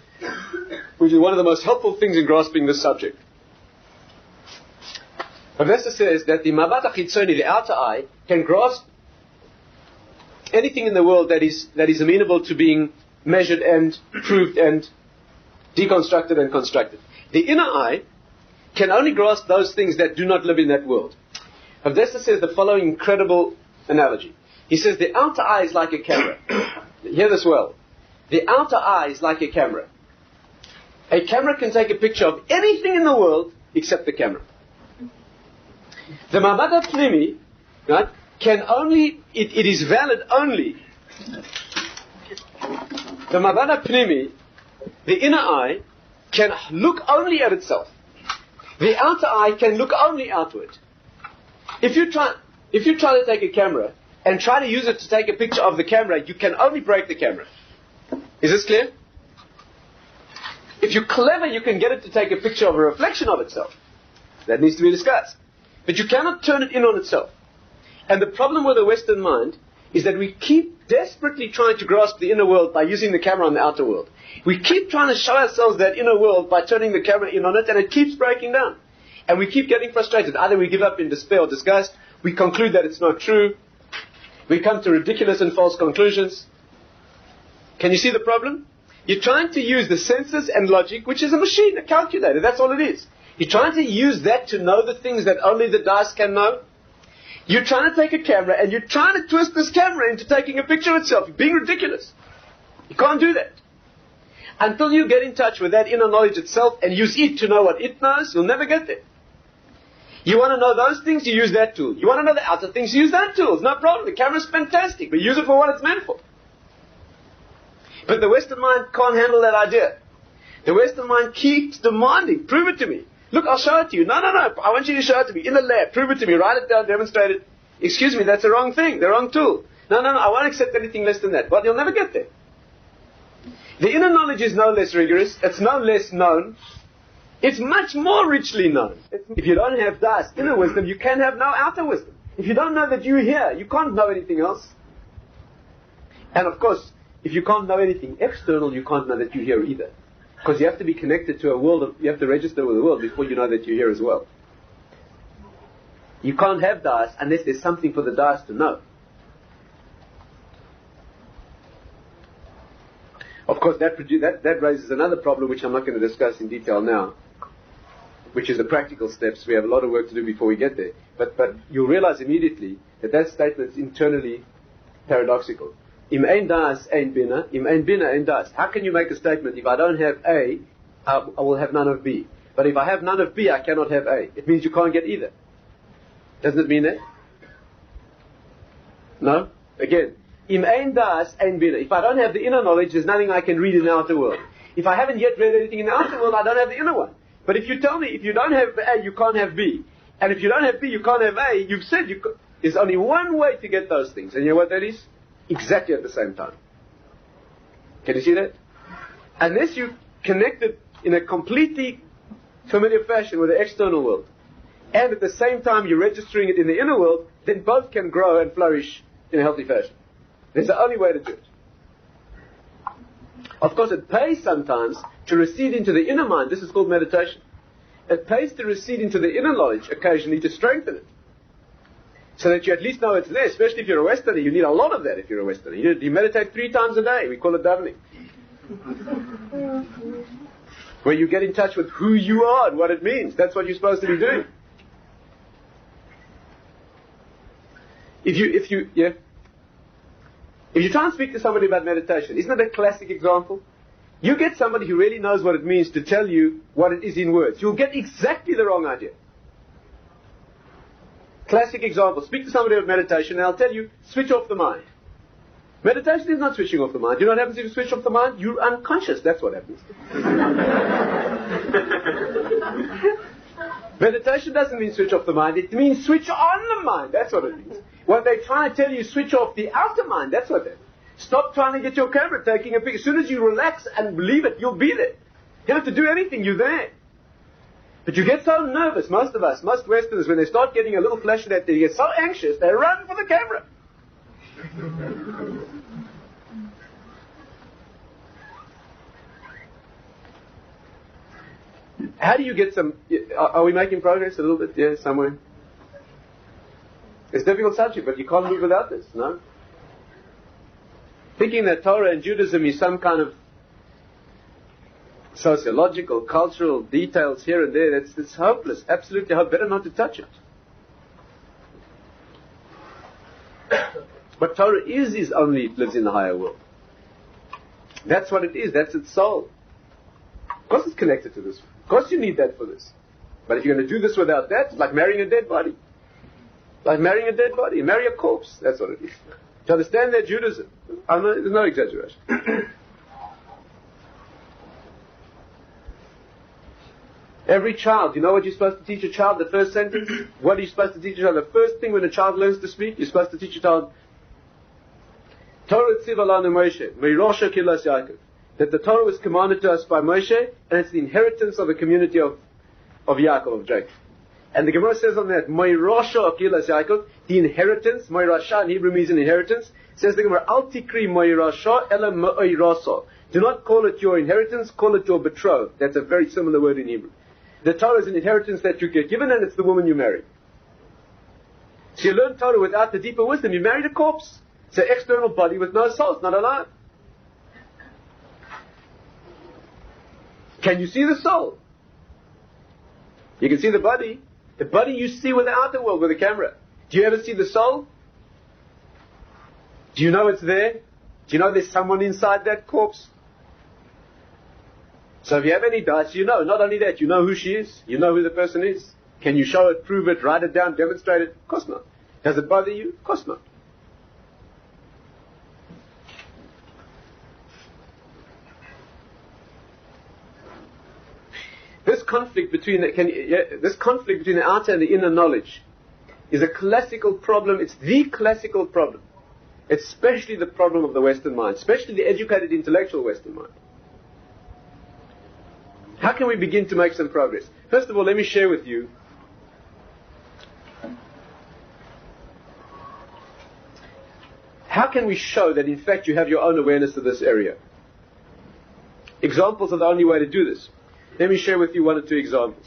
which is one of the most helpful things in grasping this subject. Avesta says that the mabat achitzoni, the outer eye, can grasp anything in the world that is amenable to being measured and proved and deconstructed and constructed. The inner eye can only grasp those things that do not live in that world. Avesta says the following incredible analogy. He says the outer eye is like a camera. Hear this well. The outer eye is like a camera. A camera can take a picture of anything in the world except the camera. The mabat pnimi, right, it is valid only. The mabat pnimi, the inner eye, can look only at itself. The outer eye can look only outward. If you try to take a camera and try to use it to take a picture of the camera, you can only break the camera. Is this clear? If you're clever, you can get it to take a picture of a reflection of itself. That needs to be discussed. But you cannot turn it in on itself. And the problem with the Western mind is that we keep desperately trying to grasp the inner world by using the camera on the outer world. We keep trying to show ourselves that inner world by turning the camera in on it, and it keeps breaking down. And we keep getting frustrated. Either we give up in despair or disgust, we conclude that it's not true, we come to ridiculous and false conclusions. Can you see the problem? You're trying to use the senses and logic, which is a machine, a calculator, that's all it is. You're trying to use that to know the things that only the Daas can know. You're trying to take a camera and you're trying to twist this camera into taking a picture of itself. You're being ridiculous. You can't do that. Until you get in touch with that inner knowledge itself and use it to know what it knows, you'll never get there. You want to know those things, you use that tool. You want to know the outer things, you use that tool. It's no problem. The camera's fantastic, but use it for what it's meant for. But the Western mind can't handle that idea. The Western mind keeps demanding, prove it to me. Look, I'll show it to you. No, I want you to show it to me in the lab. Prove it to me. Write it down, demonstrate it. Excuse me, that's the wrong thing, the wrong tool. No, I won't accept anything less than that. But you'll never get there. The inner knowledge is no less rigorous. It's no less known. It's much more richly known. If you don't have Daas, inner wisdom, you can have no outer wisdom. If you don't know that you're here, you can't know anything else. And of course, if you can't know anything external, you can't know that you're here either. Because you have to be connected to a world, you have to register with the world before you know that you're here as well. You can't have Daas unless there's something for the Daas to know. Of course, that raises another problem which I'm not going to discuss in detail now, which is the practical steps. We have a lot of work to do before we get there. But you'll realize immediately that statement is internally paradoxical. Im ein Daas ein Bina, im ein Bina ein Daas. How can you make a statement, if I don't have A, I will have none of B. But if I have none of B, I cannot have A. It means you can't get either. Doesn't it mean that? No? Again, im ein Daas ein Bina. If I don't have the inner knowledge, there's nothing I can read in the outer world. If I haven't yet read anything in the outer world, I don't have the inner one. But if you tell me, if you don't have A, you can't have B. And if you don't have B, you can't have A, you've said there's only one way to get those things. And you know what that is? Exactly at the same time. Can you see that? Unless you connect it in a completely familiar fashion with the external world, and at the same time you're registering it in the inner world, then both can grow and flourish in a healthy fashion. There's the only way to do it. Of course, it pays sometimes to recede into the inner mind. This is called meditation. It pays to recede into the inner knowledge occasionally to strengthen it, so that you at least know it's there. Especially if you're a Westerner, you need a lot of that if you're a Westerner. You meditate 3 times a day. We call it davening. Where you get in touch with who you are and what it means. That's what you're supposed to be doing. If you try and speak to somebody about meditation, isn't that a classic example? You get somebody who really knows what it means to tell you what it is in words. You'll get exactly the wrong idea. Classic example. Speak to somebody about meditation and I'll tell you, switch off the mind. Meditation is not switching off the mind. You know what happens if you switch off the mind? You're unconscious. That's what happens. Meditation doesn't mean switch off the mind. It means switch on the mind. That's what it means. When they try to tell you switch off the outer mind, that's what it is. Stop trying to get your camera, taking a picture. As soon as you relax and believe it, you'll be there. You don't have to do anything. You're there. But you get so nervous, most of us, most Westerners, when they start getting a little flash of that, they get so anxious, they run for the camera. How do you get some... Are we making progress a little bit? Yeah, somewhere. It's a difficult subject, but you can't move without this, no? Thinking that Torah and Judaism is some kind of sociological, cultural details here and there, it's hopeless. Absolutely better not to touch it. But Torah is only it lives in the higher world. That's what it is. That's its soul. Of course it's connected to this. Of course you need that for this. But if you're going to do this without that, it's like marrying a dead body. Like marrying a dead body. Marry a corpse. That's what it is. To understand that Judaism, there's no exaggeration. Every child, you know what you're supposed to teach a child? The first sentence? What are you supposed to teach a child? The first thing when a child learns to speak, you're supposed to teach a child Torah tziva lanu Moshe, meirosha kilas Yaakov. That the Torah was commanded to us by Moshe, and it's the inheritance of the community of Yaakov, of Jacob. And the Gemara says on that, Moirasha Akilas Yaakov, the inheritance, Moirasha in Hebrew means an inheritance. Says the Gemara, Al Tikri Moirasha Ela Moirasa. Do not call it your inheritance, call it your betrothed. That's a very similar word in Hebrew. The Torah is an inheritance that you get given, and it's the woman you marry. So you learn Torah without the deeper wisdom. You married a corpse. It's an external body with no soul. It's not alive. Can you see the soul? You can see the body. The body you see with the outer world, with the camera. Do you ever see the soul? Do you know it's there? Do you know there's someone inside that corpse? So if you have any doubts, you know. Not only that, you know who she is. You know who the person is. Can you show it, prove it, write it down, demonstrate it? Of course not. Does it bother you? Of course not. This conflict between the outer and the inner knowledge is a classical problem. It's the classical problem. It's especially the problem of the Western mind, especially the educated intellectual Western mind. How can we begin to make some progress? First of all, let me share with you how can we show that in fact you have your own awareness of this area. Examples are the only way to do this. Let me share with you one or two examples.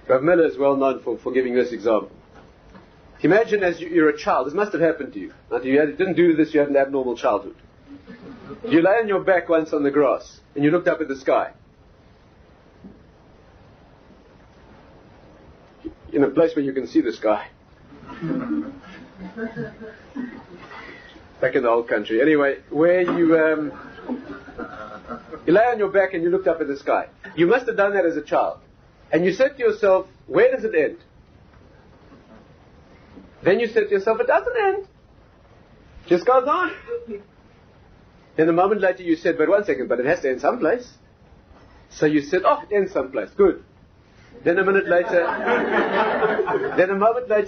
Rav Miller is well known for giving this example. Imagine as you're a child. This must have happened to you. If you didn't do this, you had an abnormal childhood. You lay on your back once on the grass, and you looked up at the sky. In a place where you can see the sky. Back in the old country. Anyway, where you lay on your back and you looked up at the sky. You must have done that as a child. And you said to yourself, where does it end? Then you said to yourself, it doesn't end. It just goes on. Then a moment later you said, but one second, but it has to end someplace. So you said, oh, it ends someplace. Good. Then a moment later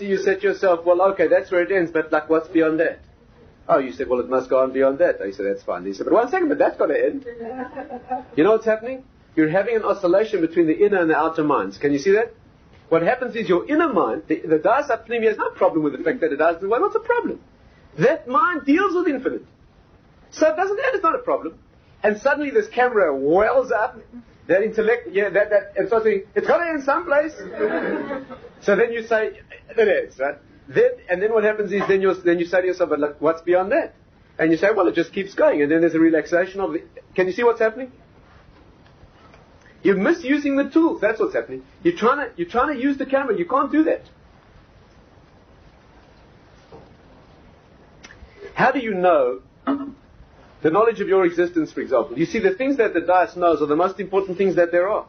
you said to yourself, well, okay, that's where it ends, but like what's beyond that? Oh, you said, well, it must go on beyond that. I said, that's fine. You said, but one second, but that's got to end. You know what's happening? You're having an oscillation between the inner and the outer minds. Can you see that? What happens is your inner mind, the Daas has no problem with the fact that it doesn't. Well, what's the problem? That mind deals with infinite. So it doesn't end, it's not a problem. And suddenly this camera wells up, that intellect, and so saying, it's got to end someplace. So then you say, it ends, right? Then what happens is, then you say to yourself, but look, what's beyond that? And you say, well, it just keeps going. And then there's a relaxation of it. Can you see what's happening? You're misusing the tools. That's what's happening. You're trying to use the camera. You can't do that. How do you know the knowledge of your existence, for example? You see, the things that the Daas knows are the most important things that there are.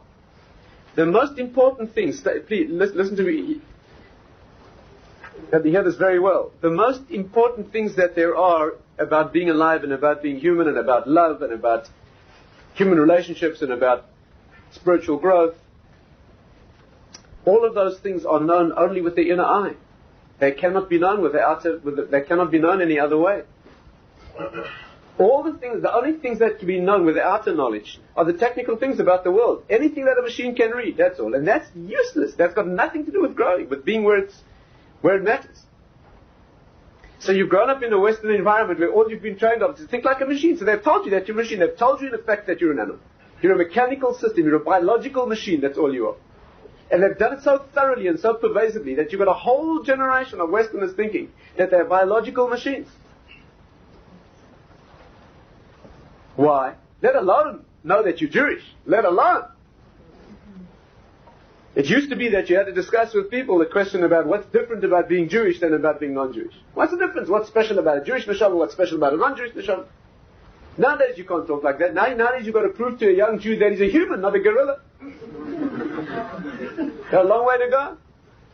The most important things, please listen to me. You hear this very well. The most important things that there are about being alive and about being human and about love and about human relationships and about spiritual growth, all of those things are known only with the inner eye. They cannot be known with the outer. They cannot be known any other way. The only things that can be known with the outer knowledge are the technical things about the world. Anything that a machine can read, that's all. And that's useless. That's got nothing to do with growing, with being where it matters. So you've grown up in a Western environment where all you've been trained on is to think like a machine. So they've told you that you're a machine. They've told you in effect that you're an animal. You're a mechanical system. You're a biological machine. That's all you are. And they've done it so thoroughly and so pervasively that you've got a whole generation of Westerners thinking that they're biological machines. Why? Let alone know that you're Jewish. Let alone. It used to be that you had to discuss with people the question about what's different about being Jewish than about being non-Jewish. What's the difference? What's special about a Jewish neshama? What's special about a non-Jewish neshama? Nowadays you can't talk like that. Nowadays you've got to prove to a young Jew that he's a human, not a gorilla. Got a long way to go.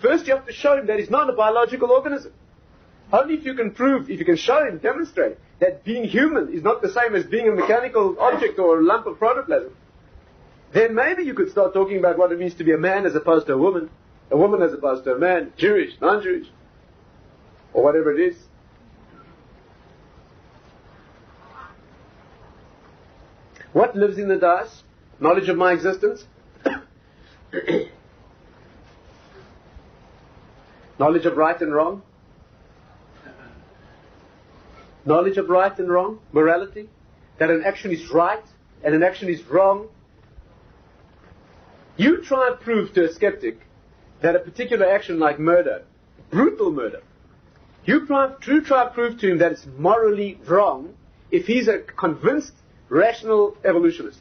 First you have to show him that he's not a biological organism. Only if you can show him, demonstrate that being human is not the same as being a mechanical object or a lump of protoplasm, then maybe you could start talking about what it means to be a man as opposed to a woman as opposed to a man, Jewish, non-Jewish, or whatever it is. What lives in the Daas? Knowledge of my existence? Knowledge of right and wrong? Knowledge of right and wrong? Morality? That an action is right and an action is wrong? You try and prove to a skeptic that a particular action like murder, brutal murder, you try and prove to him that it's morally wrong if he's a convinced, rational evolutionist.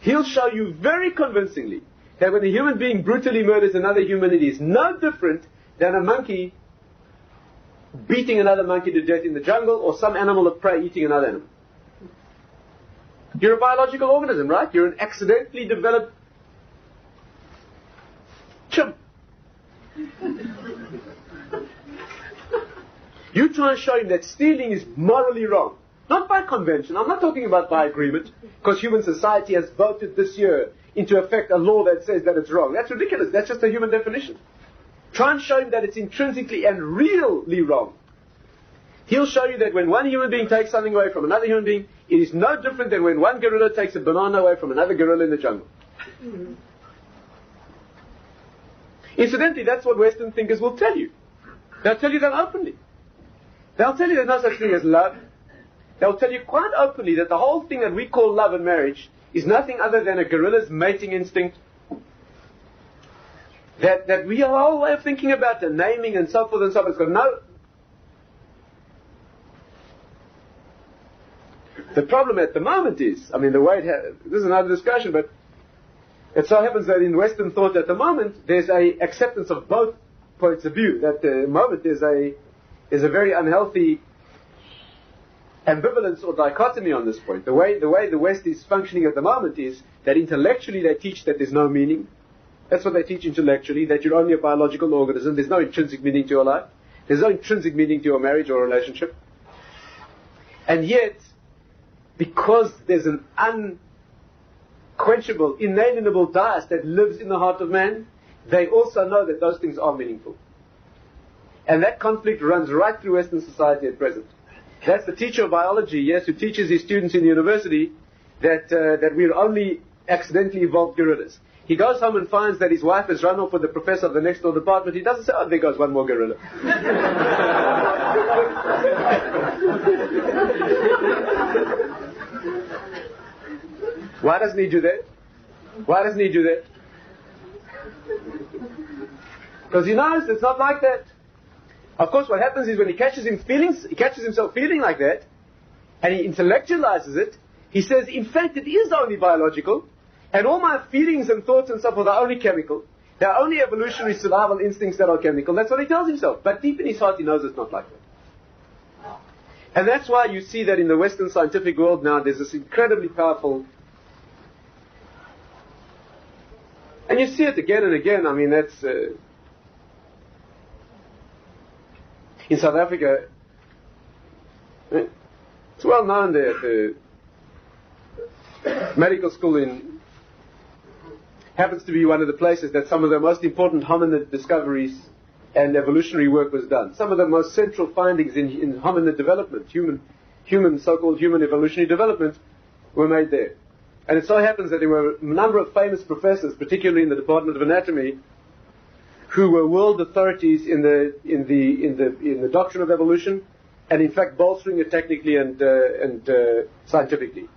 He'll show you very convincingly that when a human being brutally murders another human, it is no different than a monkey beating another monkey to death in the jungle, or some animal of prey eating another animal. You're a biological organism, right? You're an accidentally developed chimp. You try and show him that stealing is morally wrong. Not by convention. I'm not talking about by agreement, because human society has voted this year into effect a law that says that it's wrong. That's ridiculous. That's just a human definition. Try and show him that it's intrinsically and really wrong. He'll show you that when one human being takes something away from another human being, it is no different than when one gorilla takes a banana away from another gorilla in the jungle. Mm-hmm. Incidentally, that's what Western thinkers will tell you. They'll tell you that openly. They'll tell you there's no such thing as love. They'll tell you quite openly that the whole thing that we call love and marriage is nothing other than a gorilla's mating instinct. That we have a whole way of thinking about the naming and so forth and so forth. It's got no... The problem at the moment is, I mean, the way this is another discussion, but it so happens that in Western thought at the moment, there's a acceptance of both points of view. That at the moment there's a very unhealthy ambivalence or dichotomy on this point. The way the West is functioning at the moment is that intellectually they teach that there's no meaning. That's what they teach intellectually, that you're only a biological organism. There's no intrinsic meaning to your life. There's no intrinsic meaning to your marriage or relationship. And yet, because there's an unquenchable, inalienable Daas that lives in the heart of man, they also know that those things are meaningful. And that conflict runs right through Western society at present. That's the teacher of biology, yes, who teaches his students in the university that we're only accidentally evolved gorillas. He goes home and finds that his wife has run off with the professor of the next door department. He doesn't say, oh, there goes one more gorilla. Why doesn't he do that? Why doesn't he do that? Because he knows it's not like that. Of course, what happens is when he catches himself feeling like that, and he intellectualizes it, he says, in fact, it is only biological, and all my feelings and thoughts and so forth are only chemical. They are only evolutionary survival instincts that are chemical. That's what he tells himself. But deep in his heart, he knows it's not like that. And that's why you see that in the Western scientific world now, there's this incredibly powerful... And you see it again and again. I mean, that's... in South Africa, it's well known there at the medical school happens to be one of the places that some of the most important hominid discoveries and evolutionary work was done. Some of the most central findings in hominid development, so-called human evolutionary development, were made there. And it so happens that there were a number of famous professors, particularly in the Department of Anatomy, who were world authorities in the doctrine of evolution, and in fact bolstering it technically and scientifically.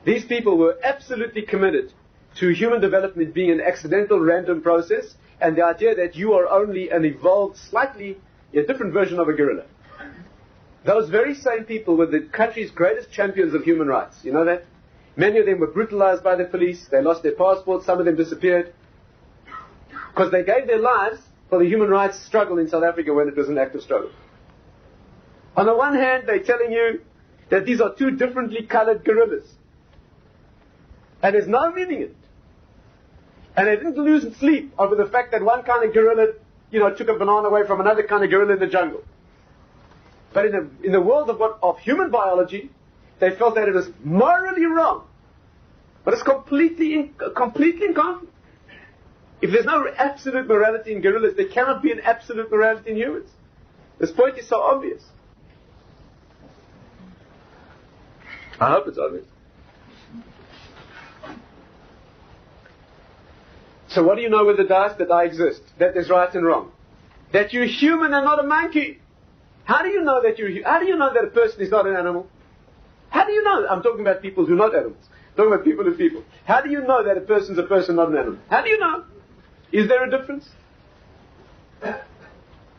These people were absolutely committed to human development being an accidental, random process, and the idea that you are only an evolved, slightly a different version of a gorilla. Those very same people were the country's greatest champions of human rights. You know that? Many of them were brutalized by the police. They lost their passports. Some of them disappeared. Because they gave their lives for the human rights struggle in South Africa when it was an active struggle. On the one hand, they're telling you that these are two differently colored gorillas. And there's no meaning in it. And they didn't lose sleep over the fact that one kind of gorilla, took a banana away from another kind of gorilla in the jungle. But in the world of human biology, they felt that it was morally wrong. But it's completely in conflict. If there's no absolute morality in gorillas, there cannot be an absolute morality in humans. This point is so obvious. I hope it's obvious. So what do you know with the Daas? That I exist. That there's right and wrong. that you're human and not a monkey. How do you know that how do you know that a person is not an animal? How do you know? I'm talking about people who are not animals. I'm talking about people who are people. How do you know that a person's a person, not an animal? How do you know? Is there a difference?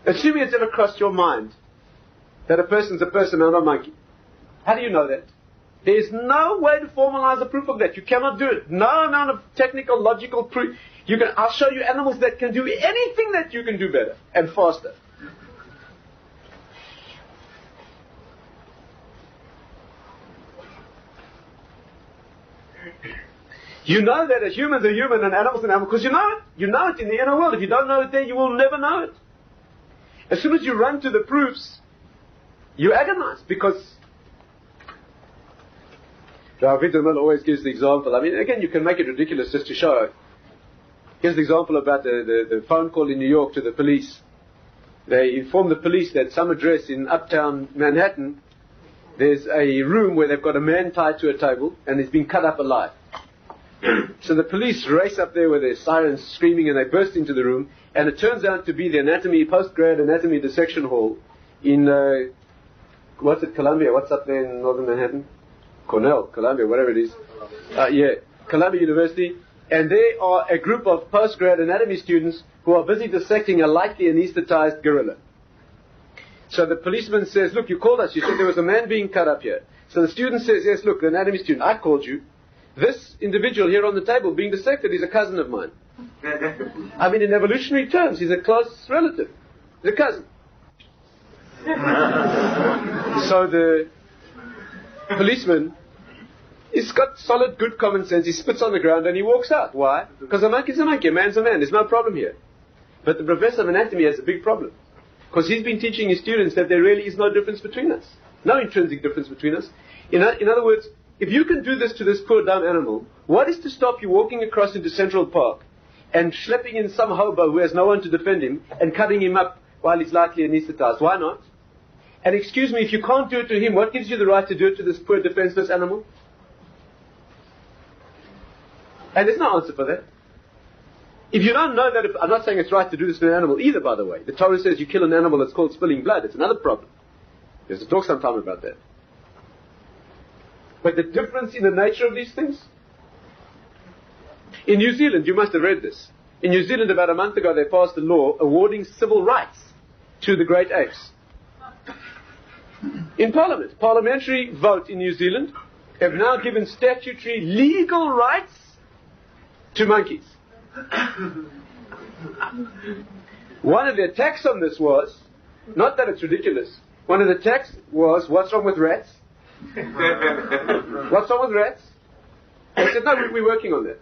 Assuming it's ever crossed your mind that a person's a person and not a monkey. How do you know that? There is no way to formalize a proof of that. You cannot do it. No amount of technical, logical proof. I'll show you animals that can do anything that you can do better and faster. You know that a human's a human and animal's an animal because you know it. You know it in the inner world. If you don't know it there, you will never know it. As soon as you run to the proofs, you agonize because Rabbi Dr always gives the example. I mean, again, you can make it ridiculous just to show. Here's the example about the phone call in New York to the police. They inform the police that some address in uptown Manhattan, there's a room where they've got a man tied to a table and he's been cut up alive. So the police race up there with their sirens screaming and they burst into the room, and it turns out to be the postgrad anatomy dissection hall in, Columbia? What's up there in northern Manhattan? Columbia, whatever it is. Columbia University. And they are a group of postgrad anatomy students who are busy dissecting a lightly anesthetized gorilla. So the policeman says, look, you called us. You said there was a man being cut up here. So the student says, yes, look, the anatomy student, I called you. This individual here on the table being dissected is a cousin of mine. I mean, in evolutionary terms, he's a close relative. He's a cousin. So the policeman, he's got solid, good common sense. He spits on the ground and he walks out. Why? Because a monkey's a monkey, a man's a man. There's no problem here. But the professor of anatomy has a big problem. Because he's been teaching his students that there really is no difference between us. No intrinsic difference between us. In other words, if you can do this to this poor dumb animal, what is to stop you walking across into Central Park and schlepping in some hobo who has no one to defend him and cutting him up while he's lightly anesthetized? Why not? And excuse me, if you can't do it to him, what gives you the right to do it to this poor defenseless animal? And there's no answer for that. If you don't know that, I'm not saying it's right to do this to an animal either, by the way. The Torah says you kill an animal, it's called spilling blood. It's another problem. We have to talk sometime about that. But the difference in the nature of these things? In New Zealand, you must have read this. In New Zealand, about a month ago, they passed a law awarding civil rights to the great apes. In Parliament, parliamentary vote in New Zealand have now given statutory legal rights to monkeys. One of the attacks on this was, not that it's ridiculous, one of the attacks was, what's wrong with rats? What's wrong with rats? I said, no, we're working on that.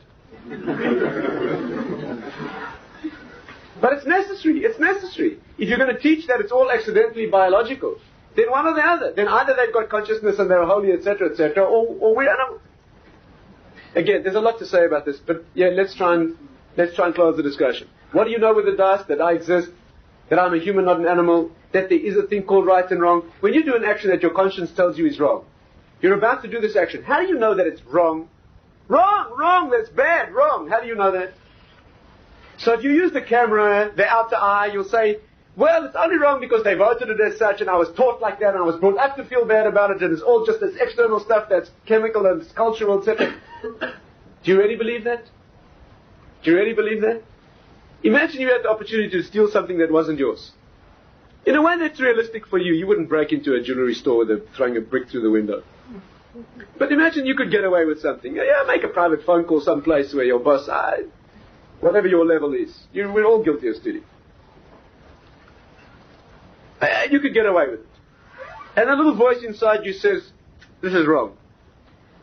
But it's necessary. It's necessary. If you're going to teach that it's all accidentally biological, then one or the other. Then either they've got consciousness and they're holy, etc., or we're animals. Again, there's a lot to say about this, but yeah, let's try and close the discussion. What do you know with the Daas? That I exist, that I'm a human, not an animal, that there is a thing called right and wrong. When you do an action that your conscience tells you is wrong, you're about to do this action. How do you know that it's wrong? Wrong, that's bad, wrong. How do you know that? So if you use the camera, the outer eye, you'll say, well, it's only wrong because they voted it as such, and I was taught like that, and I was brought up to feel bad about it, and it's all just this external stuff that's chemical and it's cultural, etc. Do you really believe that? Do you really believe that? Imagine you had the opportunity to steal something that wasn't yours. In a way that's realistic for you. You wouldn't break into a jewelry store with throwing a brick through the window. But imagine you could get away with something. Yeah, make a private phone call someplace where your boss, whatever your level is, we're all guilty of stealing. You could get away with it. And a little voice inside you says, this is wrong.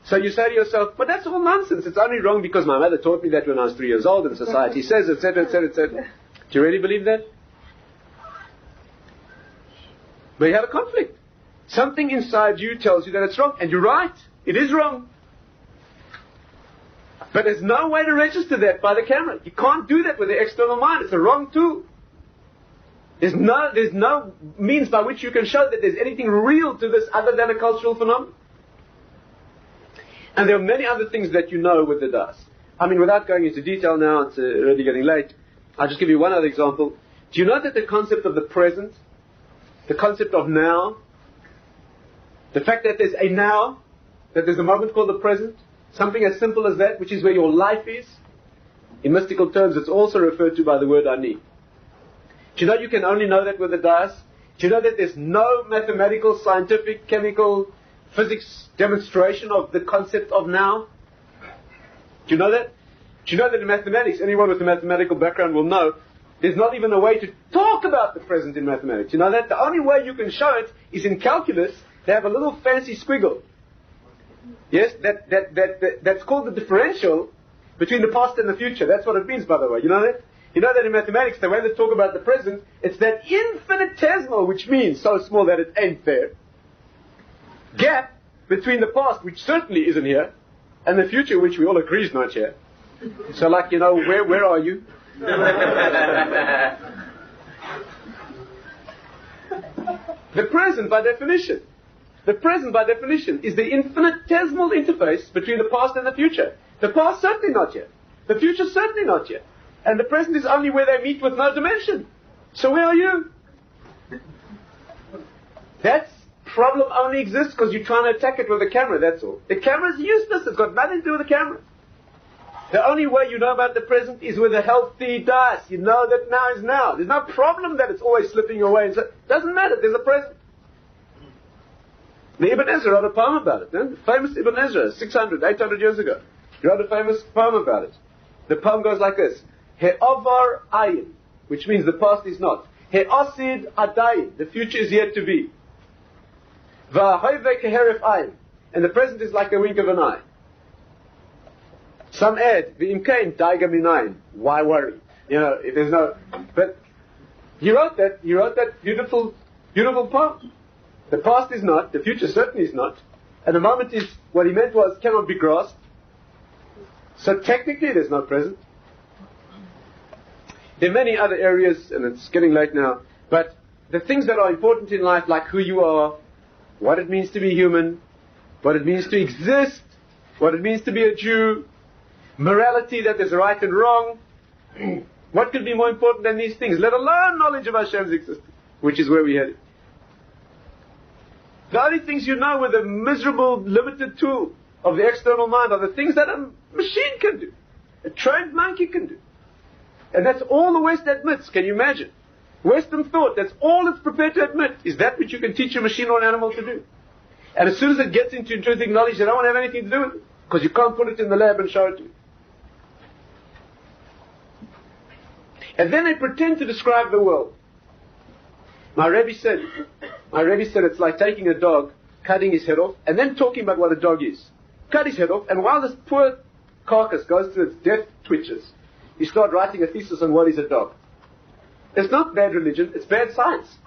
So you say to yourself, but that's all nonsense. It's only wrong because my mother taught me that when I was 3 years old and society says, etc., etc., etc. Do you really believe that? But you have a conflict. Something inside you tells you that it's wrong. And you're right. It is wrong. But there's no way to register that by the camera. You can't do that with the external mind. It's a wrong tool. There's no means by which you can show that there's anything real to this other than a cultural phenomenon. And there are many other things that you know with the Daas. I mean, without going into detail now, it's already getting late. I'll just give you one other example. Do you know that the concept of the present, the concept of now, the fact that there's a now, that there's a moment called the present, something as simple as that, which is where your life is, in mystical terms, it's also referred to by the word ani. Do you know you can only know that with the Daas? Do you know that there's no mathematical, scientific, chemical, physics demonstration of the concept of now? Do you know that? Do you know that in mathematics, anyone with a mathematical background will know, there's not even a way to talk about the present in mathematics. You know that? The only way you can show it is in calculus. They have a little fancy squiggle. Yes, that's called the differential between the past and the future. That's what it means, by the way. You know that? You know that in mathematics, the way they talk about the present, it's that infinitesimal, which means so small that it ain't there, gap between the past, which certainly isn't here, and the future, which we all agree is not here. So, like, you know, where are you? The present, by definition, is the infinitesimal interface between the past and the future. The past certainly not yet. The future certainly not yet. And the present is only where they meet with no dimension. So where are you? That problem only exists because you're trying to attack it with a camera, that's all. The camera is useless. It's got nothing to do with the camera. The only way you know about the present is with a healthy Daas. You know that now is now. There's no problem that it's always slipping away. It doesn't matter. There's a present. The Ibn Ezra wrote a poem about it. The famous Ibn Ezra, 600, 800 years ago. He wrote a famous poem about it. The poem goes like this. He'avar ayin, which means the past is not. He'asid adayin, the future is yet to be. Va'hoive keheref ayin, and the present is like a wink of an eye. Some add, v'imkain daiga minayin, why worry? You know, if there's no... But he wrote that beautiful poem. The past is not, the future certainly is not, and the moment is, what he meant was, cannot be grasped. So technically there's no present. There are many other areas, and it's getting late now, but the things that are important in life, like who you are, what it means to be human, what it means to exist, what it means to be a Jew, morality, that there's right and wrong, what could be more important than these things, let alone knowledge of Hashem's existence, which is where we headed. The only things you know with a miserable, limited tool of the external mind are the things that a machine can do, a trained monkey can do. And that's all the West admits. Can you imagine? Western thought, that's all it's prepared to admit, is that which you can teach a machine or an animal to do. And as soon as it gets into intrinsic knowledge, they don't want to have anything to do with it, because you can't put it in the lab and show it to you. And then they pretend to describe the world. My Rebbe said it's like taking a dog, cutting his head off, and then talking about what a dog is. Cut his head off, and while this poor carcass goes through its death twitches, you start writing a thesis on what is a dog. It's not bad religion, it's bad science.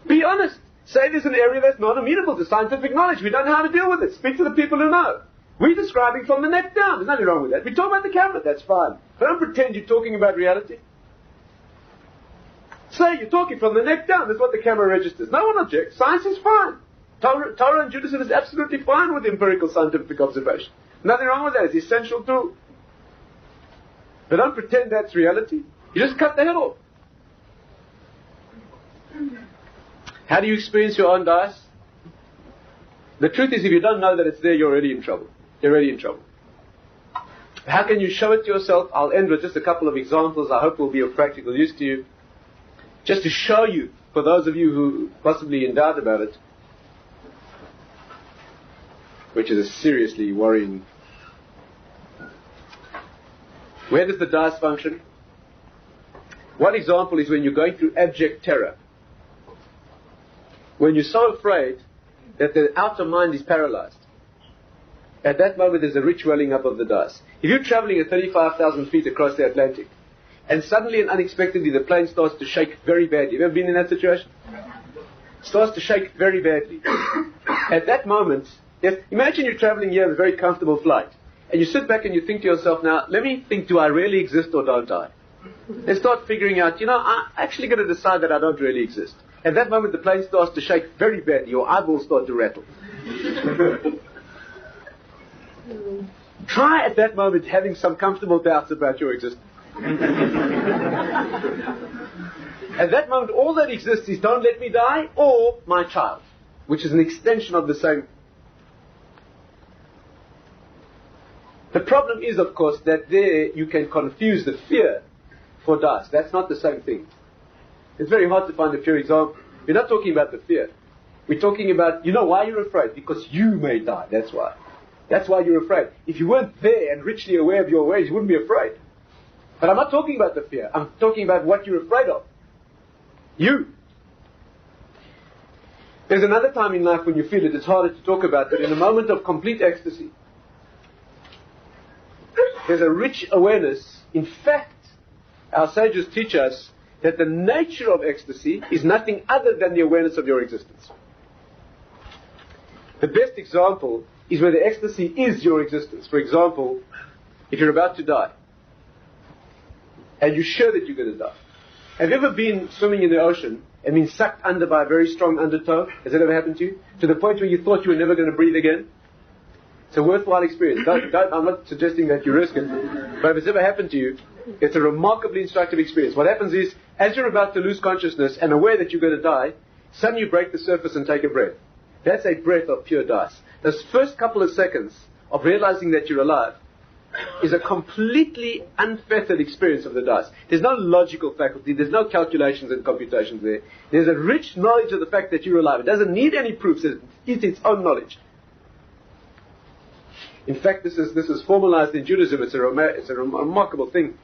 Be honest. Say there's an area that's not amenable to scientific knowledge. We don't know how to deal with it. Speak to the people who know. We're describing from the neck down. There's nothing wrong with that. We talk about the camera, that's fine. But don't pretend you're talking about reality. Say you're talking from the neck down. That's what the camera registers. No one objects. Science is fine. Torah and Judaism is absolutely fine with empirical scientific observation. Nothing wrong with that. It's essential too. But don't pretend that's reality. You just cut the head off. How do you experience your own Daas? The truth is, if you don't know that it's there, you're already in trouble. You're already in trouble. How can you show it to yourself? I'll end with just a couple of examples I hope will be of practical use to you. Just to show you, for those of you who possibly in doubt about it, which is a seriously worrying. Where does the Daas function? One example is when you're going through abject terror. When you're so afraid that the outer mind is paralyzed. At that moment there's a rich welling up of the Daas. If you're traveling at 35,000 feet across the Atlantic, and suddenly and unexpectedly the plane starts to shake very badly. Have you ever been in that situation? Starts to shake very badly. At that moment, imagine you're traveling here on a very comfortable flight, and you sit back and you think to yourself, now, let me think, do I really exist or don't I? And start figuring out, I'm actually going to decide that I don't really exist. At that moment, the plane starts to shake very badly. Your eyeballs start to rattle. Try at that moment having some comfortable doubts about your existence. At that moment, all that exists is don't let me die or my child, which is an extension of the same. The problem is, of course, that there you can confuse the fear for Daas. That's not the same thing. It's very hard to find a pure example. We're not talking about the fear. We're talking about, you know why you're afraid? Because you may die, that's why. That's why you're afraid. If you weren't there and richly aware of your ways, you wouldn't be afraid. But I'm not talking about the fear. I'm talking about what you're afraid of. You. There's another time in life when you feel it. It's harder to talk about, but in a moment of complete ecstasy, there's a rich awareness. In fact, our sages teach us that the nature of ecstasy is nothing other than the awareness of your existence. The best example is where the ecstasy is your existence. For example, if you're about to die, and you're sure that you're going to die. Have you ever been swimming in the ocean and been sucked under by a very strong undertow? Has that ever happened to you? To the point where you thought you were never going to breathe again? It's a worthwhile experience. I'm not suggesting that you risk it, but if it's ever happened to you, it's a remarkably instructive experience. What happens is, as you're about to lose consciousness and aware that you're going to die, suddenly you break the surface and take a breath. That's a breath of pure Daas. Those first couple of seconds of realizing that you're alive is a completely unfettered experience of the Daas. There's no logical faculty, there's no calculations and computations there. There's a rich knowledge of the fact that you're alive. It doesn't need any proofs, it's its own knowledge. In fact, this is formalized in Judaism. It's a remarkable thing.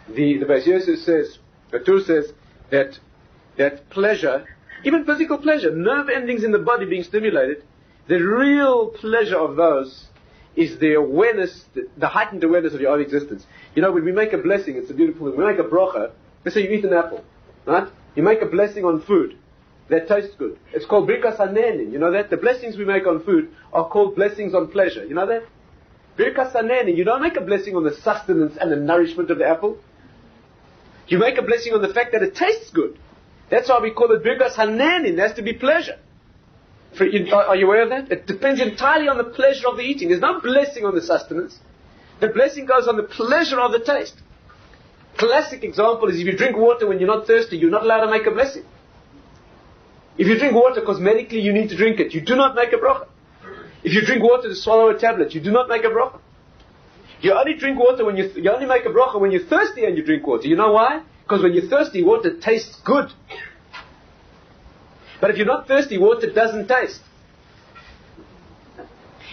The Beis Yosef says, the Torah says, that pleasure, even physical pleasure, nerve endings in the body being stimulated, the real pleasure of those is the awareness, the heightened awareness of your own existence. You know, when we make a blessing, it's a beautiful thing. We make a bracha. Let's say you eat an apple, right? You make a blessing on food that tastes good. It's called birkas hanehenin. You know that? The blessings we make on food are called blessings on pleasure. You know that? Birkas hanehenin. You don't make a blessing on the sustenance and the nourishment of the apple. You make a blessing on the fact that it tastes good. That's why we call it birkas hanehenin. There has to be pleasure. Are you aware of that? It depends entirely on the pleasure of the eating. There's no blessing on the sustenance. The blessing goes on the pleasure of the taste. Classic example is if you drink water when you're not thirsty, you're not allowed to make a blessing. If you drink water because medically you need to drink it, you do not make a bracha. If you drink water to swallow a tablet, you do not make a bracha. You only drink water when you only make a bracha when you're thirsty and you drink water. You know why? Because when you're thirsty, water tastes good. But if you're not thirsty, water doesn't taste.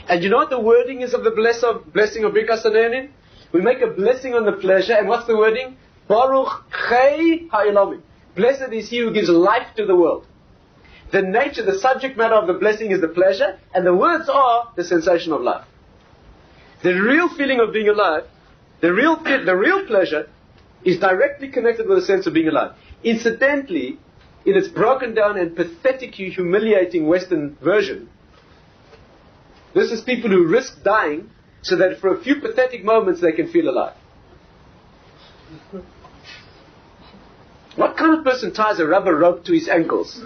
And you know what the wording is of the blessing of birkas hanehenin? We make a blessing on the pleasure, and what's the wording? Baruch chei ha'olamim. Blessed is he who gives life to the world. The nature, the subject matter of the blessing is the pleasure, and the words are the sensation of life. The real feeling of being alive, the real pleasure, is directly connected with the sense of being alive. Incidentally, in its broken down and pathetically humiliating Western version, this is people who risk dying so that for a few pathetic moments they can feel alive. What kind of person ties a rubber rope to his ankles?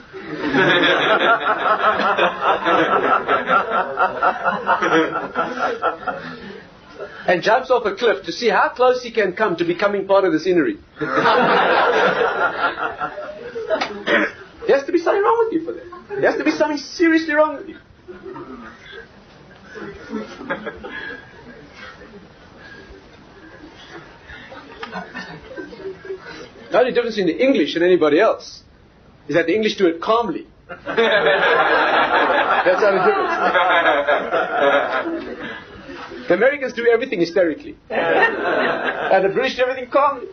And jumps off a cliff to see how close he can come to becoming part of the scenery. There has to be something wrong with you for that. There has to be something seriously wrong with you. The only difference in the English and anybody else is that the English do it calmly. That's how the difference. The Americans do everything hysterically. And the British do everything calmly.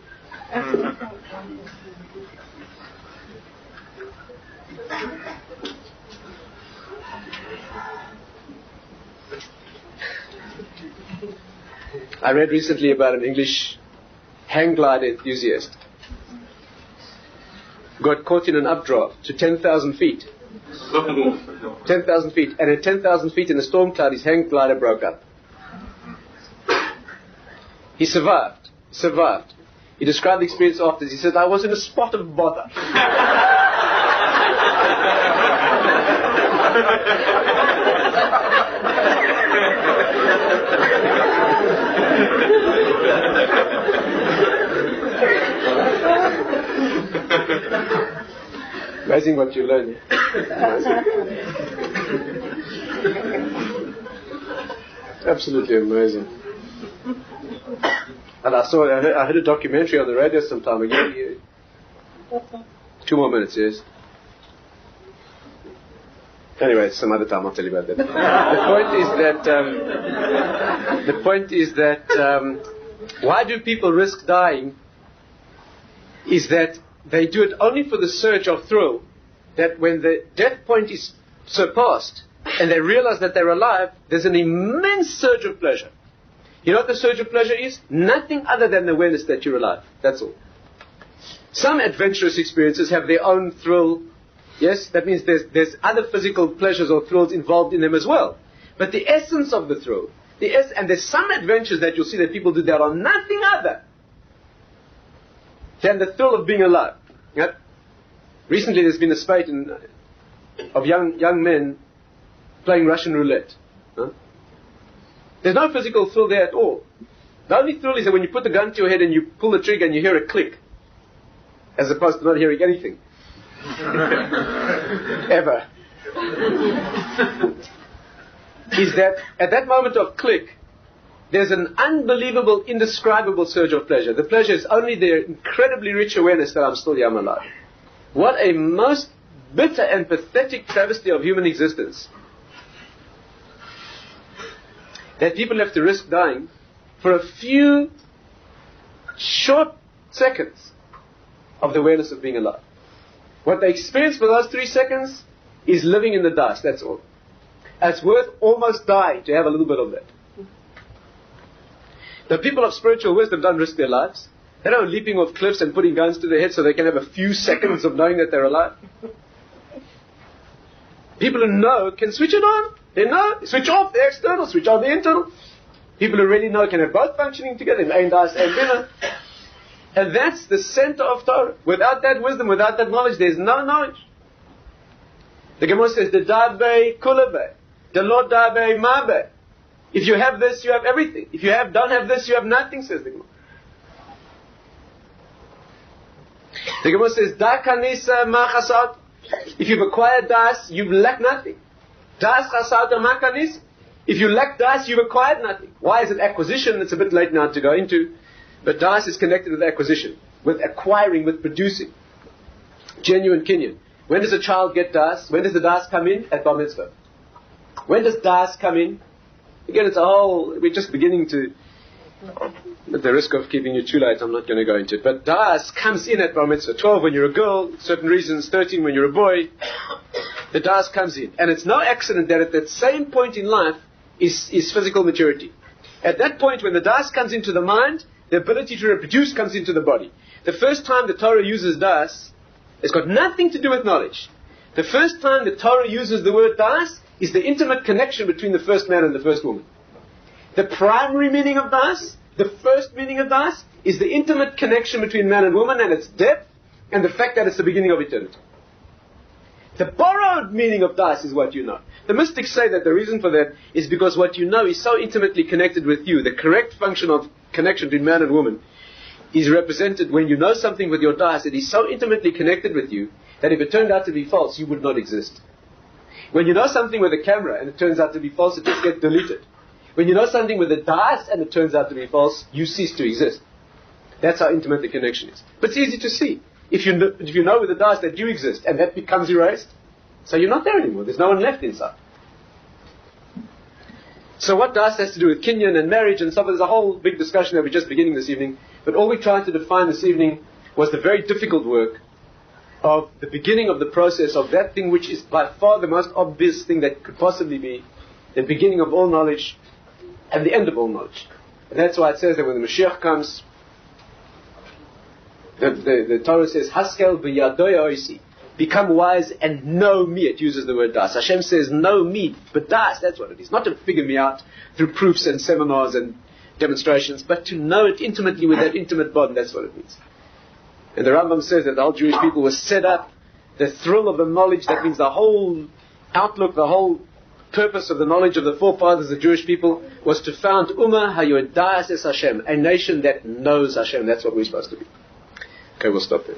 I read recently about an English hang glide enthusiast who got caught in an updraft to 10,000 feet. 10,000 feet. And at 10,000 feet in a storm cloud, his hang glider broke up. He survived. He described the experience afterwards. He said, I was in a spot of bother. Amazing what you learn. Absolutely amazing. And I heard a documentary on the radio some time ago. 2 more minutes, yes. Anyway, some other time I'll tell you about that. The point is that why do people risk dying? Is that they do it only for the surge of thrill, that when the death point is surpassed and they realize that they're alive, there's an immense surge of pleasure. You know what the surge of pleasure is? Nothing other than the awareness that you're alive. That's all. Some adventurous experiences have their own thrill. Yes, that means there's other physical pleasures or thrills involved in them as well. But the essence of the thrill, and there's some adventures that you'll see that people do that are nothing other than the thrill of being alive. Yep. Recently there's been a spate of young men playing Russian roulette. Huh? There's no physical thrill there at all. The only thrill is that when you put the gun to your head and you pull the trigger and you hear a click, as opposed to not hearing anything. Ever. Is that at that moment of click, there's an unbelievable, indescribable surge of pleasure. The pleasure is only the incredibly rich awareness that I'm still here, I'm alive. What a most bitter and pathetic travesty of human existence. That people have to risk dying for a few short seconds of the awareness of being alive. What they experience for those 3 seconds is living in the Daas, that's all. And it's worth almost dying to have a little bit of that. The people of spiritual wisdom don't risk their lives. They're not leaping off cliffs and putting guns to their heads so they can have a few seconds of knowing that they're alive. People who know can switch it on. They know. Switch off the external, switch on the internal. People who really know can have both functioning together in Ein Daas and Binah. And that's the center of Torah. Without that wisdom, without that knowledge, there's no knowledge. The Gemara says, the dabe kulabe, the lo dabe mabe. If you have this, you have everything. If you don't have this, you have nothing, says the Gemara. The Gemara says, da kanisa ma chasat. If you've acquired Daas, you've lacked nothing. Daas chasat ma kanis. If you lack Daas, you've acquired nothing. Why is it acquisition? It's a bit late now to go into. But Daas is connected with acquisition, with acquiring, with producing. Genuine kinyan. When does a child get Daas? When does the Daas come in? At Bar Mitzvah. When does Daas come in? Again, it's a whole, we're just beginning to, at the risk of keeping you too late, I'm not going to go into it. But Daas comes in at Bar Mitzvah. 12 when you're a girl, certain reasons, 13 when you're a boy. The Daas comes in. And it's no accident that at that same point in life is physical maturity. At that point when the Daas comes into the mind, the ability to reproduce comes into the body. The first time the Torah uses Daas, it's got nothing to do with knowledge. The first time the Torah uses the word Daas is the intimate connection between the first man and the first woman. The primary meaning of Daas, the first meaning of Daas, is the intimate connection between man and woman and its depth and the fact that it's the beginning of eternity. The borrowed meaning of Daas is what you know. The mystics say that the reason for that is because what you know is so intimately connected with you. The correct function of connection between man and woman is represented when you know something with your Daas. It is so intimately connected with you that if it turned out to be false, you would not exist. When you know something with a camera and it turns out to be false, it just gets deleted. When you know something with a Daas and it turns out to be false, you cease to exist. That's how intimate the connection is. But it's easy to see. If you know with the Daas that you exist and that becomes erased, so you're not there anymore. There's no one left inside. So what Daas has to do with kinyan and marriage and stuff, there's a whole big discussion that we're just beginning this evening. But all we tried to define this evening was the very difficult work of the beginning of the process of that thing which is by far the most obvious thing that could possibly be the beginning of all knowledge and the end of all knowledge. And that's why it says that when the Mashiach comes, the Torah says, Haskel b'yadoya oisi. Become wise and know me. It uses the word Daas. Hashem says, know me. But Daas, that's what it is. Not to figure me out through proofs and seminars and demonstrations, but to know it intimately with that intimate bond. That's what it means. And the Rambam says that the whole Jewish people were set up, the thrill of the knowledge, that means the whole outlook, the whole purpose of the knowledge of the forefathers, the Jewish people, was to found Ummah Daas es Hashem, a nation that knows Hashem. That's what we're supposed to be. Okay, we'll stop there.